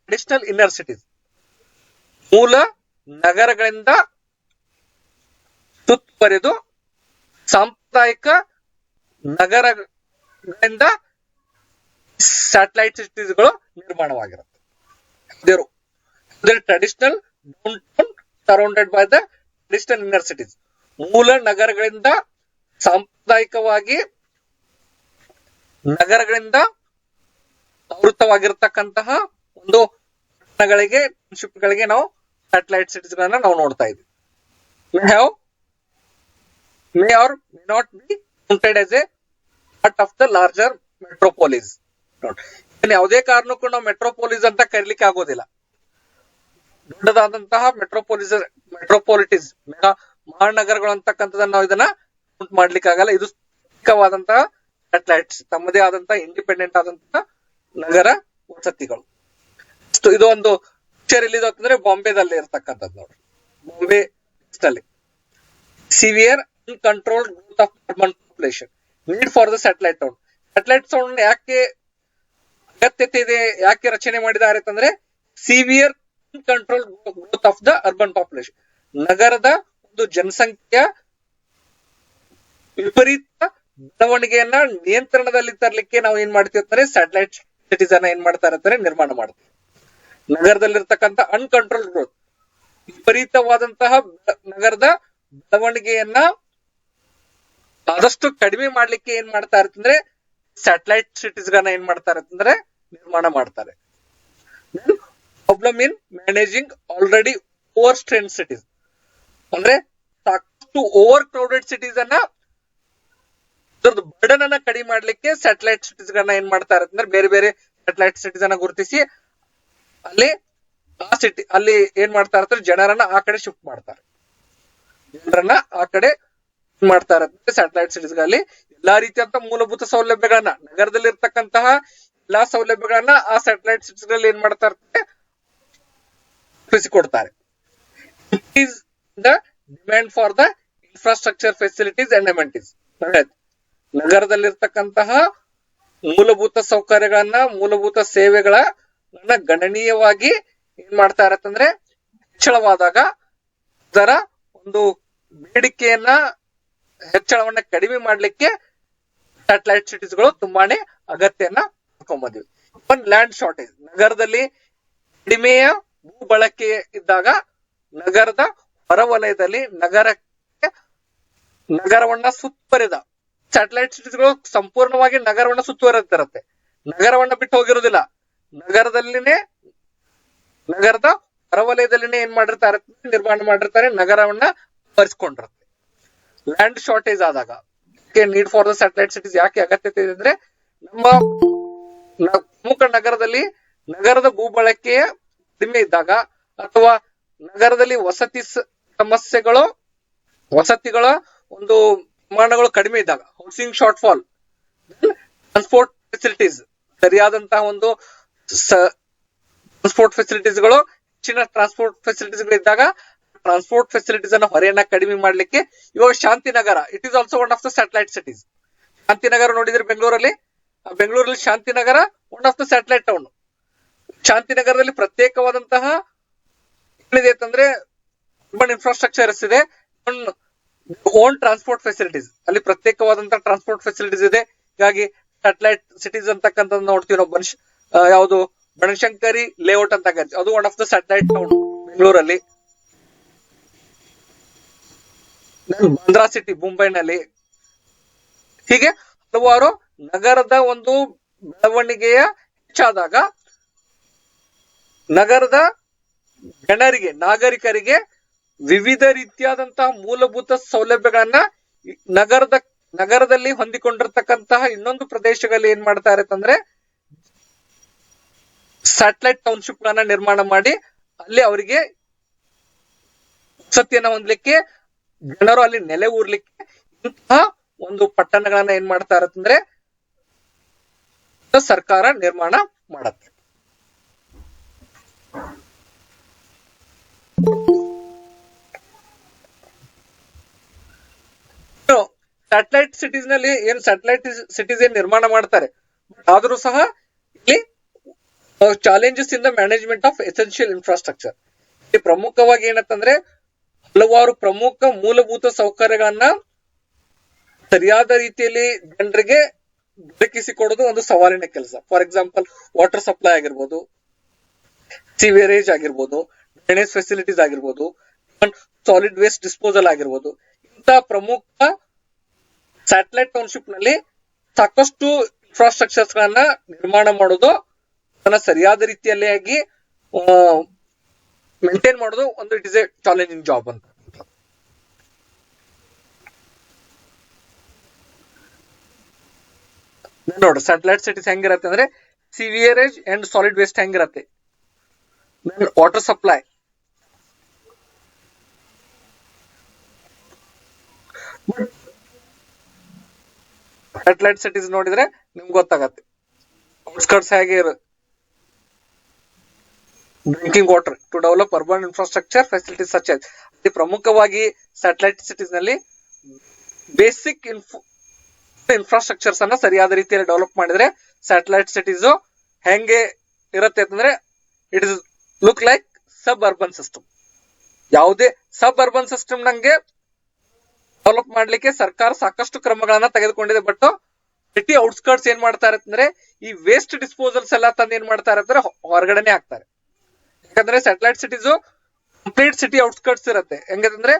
traditional inner cities, ಮೂಲ ನಗರಗಳಿಂದ ಸುತ್ತುವರೆದು ಸಾಂಪ್ರದಾಯಿಕ ನಗರಗಳಿಂದ ಸ್ಯಾಟಲೈಟ್ ಸಿಟೀಸ್ಗಳು ನಿರ್ಮಾಣವಾಗಿರುತ್ತೆ. Traditional down town surrounded by the traditional inner cities, ಮೂಲ ನಗರಗಳಿಂದ ಸಾಂಪ್ರದಾಯಿಕವಾಗಿ ನಗರಗಳಿಂದ ಆವೃತವಾಗಿರ್ತಕ್ಕಂತಹ ಒಂದು ಪಟ್ಟಣಗಳಿಗೆ ಗಳಿಗೆ ನಾವು ಸ್ಯಾಟಲೈಟ್ ಸಿಟೀಸ್ ಗಳನ್ನ ನಾವು ನೋಡ್ತಾ ಇದ್ವಿ. May or may not be counted as a part of the larger metropolis. ಯಾವುದೇ ಕಾರಣಕ್ಕೂ ನಾವು ಮೆಟ್ರೋಪೋಲಿಸ್ ಅಂತ ಕರೀಲಿಕ್ಕೆ ಆಗೋದಿಲ್ಲ. ದೊಡ್ಡದಾದಂತಹ ಮೆಟ್ರೋಪಾಲಿಟಿಸ್ ಮಹಾನಗರಗಳು ಅಂತಕ್ಕಂಥದ್ದನ್ನ ನಾವು ಇದನ್ನ ಕೌಂಟ್ ಮಾಡ್ಲಿಕ್ಕೆ ಆಗಲ್ಲ. ಇದು ಸ್ಥಿರವಾದಂತಹ ಸ್ಯಾಟಲೈಟ್ಸ್, ತಮ್ಮದೇ ಆದಂತಹ ಇಂಡಿಪೆಂಡೆಂಟ್ ಆದಂತಹ ನಗರ ವಸತಿಗಳು. ಇದು ಒಂದು ಪಿಕ್ಚರ್ ಎಲ್ಲಿದೆ ಅಂತಂದ್ರೆ ಬಾಂಬೆದಲ್ಲಿ ಇರತಕ್ಕಂಥದ್ದು ನೋಡ್ರಿ. Bombay severe uncontrolled growth of urban population, need for the satellite town. Satellite town ಯಾಕೆ ಅಗತ್ಯತೆ ಇದೆ, ಯಾಕೆ ರಚನೆ ಮಾಡಿದ್ದಾರೆ ಅಂತಂದ್ರೆ severe uncontrolled growth of the urban population, ನಗರದ ಒಂದು ಜನಸಂಖ್ಯೆಯ ವಿಪರೀತ ಬೆಳವಣಿಗೆಯನ್ನ ನಿಯಂತ್ರಣದಲ್ಲಿ ತರಲಿಕ್ಕೆ ನಾವು ಏನ್ ಮಾಡ್ತೀವಿ ಅಂತಾರೆ ಸ್ಯಾಟಲೈಟ್ ಸಿಟೀಸ್ ಅನ್ನ ಏನ್ ಮಾಡ್ತಾರೆ ಅಂತಾರೆ ನಿರ್ಮಾಣ ಮಾಡ್ತೀವಿ. ನಗರದಲ್ಲಿರ್ತಕ್ಕಂಥ ಅನ್ಕಂಟ್ರೋಲ್ಡ್ ಗ್ರೋತ್, ವಿಪರೀತವಾದಂತಹ ನಗರದ ಬೆಳವಣಿಗೆಯನ್ನ ಆದಷ್ಟು ಕಡಿಮೆ ಮಾಡ್ಲಿಕ್ಕೆ ಏನ್ ಮಾಡ್ತಾ ಇರ್ತಂದ್ರೆ ಸ್ಯಾಟಲೈಟ್ ಸಿಟೀಸ್ ಗಳನ್ನ ಏನ್ ಮಾಡ್ತಾರೆ ಅಂತಂದ್ರೆ ನಿರ್ಮಾಣ ಮಾಡ್ತಾರೆ. Problem in managing already over strain cities, ಅಂದ್ರೆ ಸಾಕಷ್ಟು ಓವರ್ ಕ್ರೌಡೆಡ್ ಸಿಟೀಸ್ ಅನ್ನ ಬರ್ಡನ್ ಅನ್ನ ಕಡಿಮೆ ಮಾಡ್ಲಿಕ್ಕೆ ಸ್ಯಾಟಲೈಟ್ ಸಿಟೀಸ್ ಗಳನ್ನ ಏನ್ ಮಾಡ್ತಾರೆ ಅಂದ್ರೆ ಬೇರೆ ಬೇರೆ ಸ್ಯಾಟಲೈಟ್ ಸಿಟೀಸ್ ಅನ್ನ ಗುರುತಿಸಿ ಅಲ್ಲಿ ಏನ್ ಮಾಡ್ತಾ ಇರ್ತಾರೆ ಜನರನ್ನ ಆ ಕಡೆ ಶಿಫ್ಟ್ ಮಾಡ್ತಾರೆ. ಜನರನ್ನ ಆ ಕಡೆ ಮಾಡ್ತಾ ಇರುತ್ತೆ. ಸ್ಯಾಟಲೈಟ್ ಸಿಟೀಸ್ ಗಳಲ್ಲಿ ಎಲ್ಲಾ ರೀತಿಯಂತ ಮೂಲಭೂತ ಸೌಲಭ್ಯಗಳನ್ನ, ನಗರದಲ್ಲಿ ಇರ್ತಕ್ಕಂತಹ ಎಲ್ಲಾ ಸೌಲಭ್ಯಗಳನ್ನ ಆ ಸ್ಯಾಟಲೈಟ್ ಸಿಟೀಸ್ ಗಳಲ್ಲಿ ಏನ್ ಮಾಡ್ತಾ ಇರ್ತಾರೆ ಕೊಡ್ತಾರೆ. The demand for the infrastructure facilities and amenities, ನಗರದಲ್ಲಿರ್ತಕ್ಕಂತಹ ಮೂಲಭೂತ ಸೌಕರ್ಯಗಳನ್ನ, ಮೂಲಭೂತ ಸೇವೆಗಳನ್ನ ಗಣನೀಯವಾಗಿ ಏನ್ ಮಾಡ್ತಾ ಇರತ್ತಂದ್ರೆ ಹೆಚ್ಚಳವಾದಾಗ ಅದರ ಒಂದು ಬೇಡಿಕೆಯನ್ನ ಹೆಚ್ಚಳವನ್ನ ಕಡಿಮೆ ಮಾಡ್ಲಿಕ್ಕೆ ಸ್ಯಾಟಲೈಟ್ ಸಿಟೀಸ್ ಗಳು ತುಂಬಾನೇ ಅಗತ್ಯನ ಹಾಕೊಂಡ್ಬಂದಿವೆ. ಲ್ಯಾಂಡ್ ಶಾರ್ಟೇಜ್, ನಗರದಲ್ಲಿ ಕಡಿಮೆಯ ಭೂ ಬಳಕೆ ಇದ್ದಾಗ ನಗರದ ಹೊರವಲಯದಲ್ಲಿ ನಗರವನ್ನ ಸುತ್ತುವರಿದ ಸ್ಯಾಟಲೈಟ್ ಸಿಟೀಸ್ ಗಳು ಸಂಪೂರ್ಣವಾಗಿ ನಗರವನ್ನ ಸುತ್ತುವರಿದಿರುತ್ತೆ. ನಗರವನ್ನ ಬಿಟ್ಟು ಹೋಗಿರೋದಿಲ್ಲ, ನಗರದಲ್ಲಿನೇ ನಗರದ ಹೊರವಲಯದಲ್ಲಿನೇ ಏನ್ ಮಾಡಿರ್ತಾರೆ, ನಿರ್ಮಾಣ ಮಾಡಿರ್ತಾರೆ, ನಗರವನ್ನ ಆವರಿಸಿಕೊಂಡಿರುತ್ತೆ. ಲ್ಯಾಂಡ್ ಶಾರ್ಟೇಜ್ ಆದಾಗ need for the satellite cities ಯಾಕೆ ಅಗತ್ಯತೆ ಇದೆ ಅಂದ್ರೆ, ನಮ್ಮ ಪ್ರಮುಖ ನಗರದಲ್ಲಿ ನಗರದ ಭೂಬಳಕೆಯ ಕಡಿಮೆ ಇದ್ದಾಗ ಅಥವಾ ನಗರದಲ್ಲಿ ವಸತಿಗಳ ಒಂದು ಪ್ರಮಾಣಗಳು ಕಡಿಮೆ ಇದ್ದಾಗ, housing short fall, transport facilities ಸರಿಯಾದಂತಹ ಒಂದು ಟ್ರಾನ್ಸ್ಪೋರ್ಟ್ ಫೆಸಿಲಿಟೀಸ್ಗಳು, ಹೆಚ್ಚಿನ ಟ್ರಾನ್ಸ್ಪೋರ್ಟ್ ಫೆಸಿಲಿಟೀಸ್ಗಳು ಇದ್ದಾಗ ಟ್ರಾನ್ಸ್ಪೋರ್ಟ್ ಫೆಸಿಲಿಟೀಸ್ ಅನ್ನ ಹೊರೆಯನ್ನ ಕಡಿಮೆ ಮಾಡ್ಲಿಕ್ಕೆ ಇವಾಗ Shantinagar it is also one of the satellite cities. Shantinagar ನೋಡಿದ್ರೆ ಬೆಂಗಳೂರಲ್ಲಿ Shantinagar one of the satellite town. ಶಾಂತಿನಗರದಲ್ಲಿ ಪ್ರತ್ಯೇಕವಾದಂತಹ ಏನಿದೆ ಅಂತಂದ್ರೆ ಅರ್ಬನ್ ಇನ್ಫ್ರಾಸ್ಟ್ರಕ್ಚರ್ಸ್ ಇದೆ, ಓನ್ ಟ್ರಾನ್ಸ್ಪೋರ್ಟ್ ಫೆಸಿಲಿಟೀಸ್, ಅಲ್ಲಿ ಪ್ರತ್ಯೇಕವಾದಂತಹ ಟ್ರಾನ್ಸ್ಪೋರ್ಟ್ ಫೆಸಿಲಿಟೀಸ್ ಇದೆ. ಹೀಗಾಗಿ ಸ್ಯಾಟಲೈಟ್ ಸಿಟೀಸ್ ಅಂತಕ್ಕಂಥ ನೋಡ್ತೀವಿ ನಾವು. ಯಾವುದು ಬನಶಂಕರಿ ಲೇಔಟ್ ಅಂತ ಕರಿತೀವಿ, ಅದು one of the satellite town ಬೆಂಗಳೂರಲ್ಲಿ. ಬಾಂದ್ರಾ ಸಿಟಿ ಮುಂಬೈನಲ್ಲಿ. ಹೀಗೆ ಹಲವಾರು ನಗರದ ಒಂದು ಬೆಳವಣಿಗೆಯ ಹೆಚ್ಚಾದಾಗ ನಗರದ ಜನರಿಗೆ, ನಾಗರಿಕರಿಗೆ ವಿವಿಧ ರೀತಿಯಾದಂತಹ ಮೂಲಭೂತ ಸೌಲಭ್ಯಗಳನ್ನ ನಗರದಲ್ಲಿ ಹೊಂದಿಕೊಂಡಿರ್ತಕ್ಕಂತಹ ಇನ್ನೊಂದು ಪ್ರದೇಶಗಳಲ್ಲಿ ಏನ್ ಮಾಡ್ತಾ ಇರತ್ತಂದ್ರೆ ಸ್ಯಾಟಲೈಟ್ ಟೌನ್ಶಿಪ್ ಗಳನ್ನ ನಿರ್ಮಾಣ ಮಾಡಿ ಅಲ್ಲಿ ಅವರಿಗೆ ವಸತಿಯನ್ನ ಹೊಂದಲಿಕ್ಕೆ, ಜನರು ಅಲ್ಲಿ ನೆಲೆ ಊರ್ಲಿಕ್ಕೆ ಇಂತಹ ಒಂದು ಪಟ್ಟಣಗಳನ್ನ ಏನ್ ಮಾಡ್ತಾ ಇರತ್ತಂದ್ರೆ ಸರ್ಕಾರ ನಿರ್ಮಾಣ ಮಾಡತ್ತೆ. ಸ್ಯಾಟಲೈಟ್ ಸಿಟೀಸ್ ನಲ್ಲಿ ಸ್ಯಾಟಲೈಟ್ ಸಿಟೀಸ್ ಏನ್ ನಿರ್ಮಾಣ ಮಾಡ್ತಾರೆ, ಆದ್ರೂ ಸಹ ಇಲ್ಲಿ challenges in the management of essential infrastructure. ಇಲ್ಲಿ ಪ್ರಮುಖವಾಗಿ ಏನಂತಂದ್ರೆ ಹಲವಾರು ಪ್ರಮುಖ ಮೂಲಭೂತ ಸೌಕರ್ಯಗಳನ್ನ ಸರಿಯಾದ ರೀತಿಯಲ್ಲಿ ಜನರಿಗೆ ದೊರಕಿಸಿಕೊಡೋದು ಒಂದು ಸವಾಲಿನ ಕೆಲಸ. ಫಾರ್ ಎಕ್ಸಾಂಪಲ್ ವಾಟರ್ ಸಪ್ಲೈ ಆಗಿರ್ಬೋದು, ಸಿವೇರೇಜ್ ಆಗಿರ್ಬೋದು, ಡ್ರೈನೇಜ್ ಫೆಸಿಲಿಟೀಸ್ ಆಗಿರ್ಬೋದು, ಸಾಲಿಡ್ ವೇಸ್ಟ್ ಡಿಸ್ಪೋಸಲ್ ಆಗಿರ್ಬೋದು. ಇಂತಹ ಪ್ರಮುಖ ಸ್ಯಾಟಲೈಟ್ ಟೌನ್ಶಿಪ್ ನಲ್ಲಿ ಸಾಕಷ್ಟು ಇನ್ಫ್ರಾಸ್ಟ್ರಕ್ಚರ್ಸ್ ಗಳನ್ನ ನಿರ್ಮಾಣ ಮಾಡೋದು, ಅದನ್ನ ಸರಿಯಾದ ರೀತಿಯಲ್ಲಿ ಆಗಿ ಮೇಂಟೈನ್ ಮಾಡೋದು ಒಂದು it is a challenging job ಅಂತ. ನೋಡ್ರಿ ಸ್ಯಾಟಲೈಟ್ ಸಿಟೀಸ್ ಹೆಂಗಿರತ್ತೆ ಅಂದ್ರೆ ಸಿವಿಯರೇಜ್ ಅಂಡ್ ಸಾಲಿಡ್ ವೇಸ್ಟ್ ಹೆಂಗಿರತ್ತೆ, ವಾಟರ್ ಸಪ್ಲೈ, ಸ್ಯಾಟಲೈಟ್ ಸಿಟೀಸ್ ನೋಡಿದ್ರೆ ನಿಮ್ಗೆ ಗೊತ್ತಾಗತ್ತೆ. ಔಟ್ಸ್ಕರ್ಟ್ಸ್ ಹೇಗೆ drinking water to develop urban infrastructure facilities such as. ಪ್ರಮುಖವಾಗಿ ಸ್ಯಾಟಲೈಟ್ ಸಿಟೀಸ್ ನಲ್ಲಿ ಬೇಸಿಕ್ ಇನ್ಫ್ರಾಸ್ಟ್ರಕ್ಚರ್ಸ್ ಅನ್ನ ಸರಿಯಾದ ರೀತಿಯಲ್ಲಿ ಡೆವಲಪ್ ಮಾಡಿದ್ರೆ ಸ್ಯಾಟಲೈಟ್ ಸಿಟೀಸ್ ಹೆಂಗೆ ಇರುತ್ತೆ ಅಂತಂದ್ರೆ it is look like sub urban system. ಯಾವುದೇ ಸಬ್ ಅರ್ಬನ್ ಸಿಸ್ಟಮ್ ನಂಗೆ ಡೆವಲಪ್ ಮಾಡ್ಲಿಕ್ಕೆ ಸರ್ಕಾರ ಸಾಕಷ್ಟು ಕ್ರಮಗಳನ್ನ ತೆಗೆದುಕೊಂಡಿದೆ. ಬಟ್ ಸಿಟಿ ಔಟ್ಸ್ಕರ್ಟ್ಸ್ ಏನ್ ಮಾಡ್ತಾ ಇರತ್ತಂದ್ರೆ ಈ ವೇಸ್ಟ್ ಡಿಸ್ಪೋಸಲ್ಸ್ ಎಲ್ಲ ತಂದು ಏನ್ ಮಾಡ್ತಾ ಇರತ್ತಾರೆ, ಹೊರಗಡೆನೆ ಹಾಕ್ತಾರೆ. ಯಾಕಂದ್ರೆ satellite cities complete city outskirts ಇರುತ್ತೆ. ಹೆಂಗಂದ್ರೆ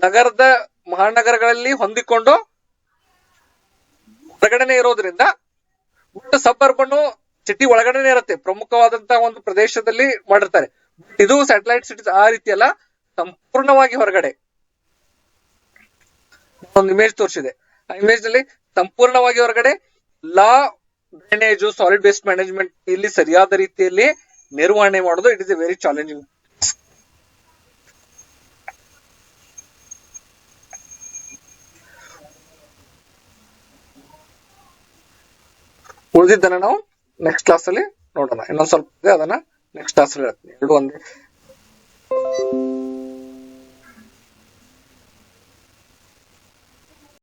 ನಗರದ ಮಹಾನಗರಗಳಲ್ಲಿ ಹೊಂದಿಕೊಂಡು ಹೊರಗಡೆನೆ ಇರೋದ್ರಿಂದ ಬಟ್ ಸಬ್ ಅರ್ಬನ್ ಸಿಟಿ ಒಳಗಡೆನೆ ಇರುತ್ತೆ, ಪ್ರಮುಖವಾದಂತಹ ಒಂದು ಪ್ರದೇಶದಲ್ಲಿ ಮಾಡಿರ್ತಾರೆ. ಇದು ಸ್ಯಾಟಲೈಟ್ ಸಿಟೀಸ್ ಆ ರೀತಿ ಅಲ್ಲ, ಸಂಪೂರ್ಣವಾಗಿ ಹೊರಗಡೆ. ಒಂದು ಇಮೇಜ್ ತೋರಿಸಿದೆ, ಆ ಇಮೇಜ್ ನಲ್ಲಿ ಸಂಪೂರ್ಣವಾಗಿ ಹೊರಗಡೆ ಎಲ್ಲಾ ಡ್ರೈನೇಜ್, ಸಾಲಿಡ್ ವೇಸ್ಟ್ ಮ್ಯಾನೇಜ್ಮೆಂಟ್ ಇಲ್ಲಿ ಸರಿಯಾದ ರೀತಿಯಲ್ಲಿ ನಿರ್ವಹಣೆ ಮಾಡೋದು it is a very challenging. ಉಳಿದಿದ್ದನ್ನ ನಾವು ನೆಕ್ಸ್ಟ್ ಕ್ಲಾಸ್ ಅಲ್ಲಿ ನೋಡೋಣ. ಇನ್ನೊಂದ್ ಸ್ವಲ್ಪ ಇದೆ, ಅದನ್ನ ನೆಕ್ಸ್ಟ್ ಕ್ಲಾಸ್ ಅಲ್ಲಿ ಹೇಳ್ತೀನಿ. ಎರಡು ಒಂದೇ.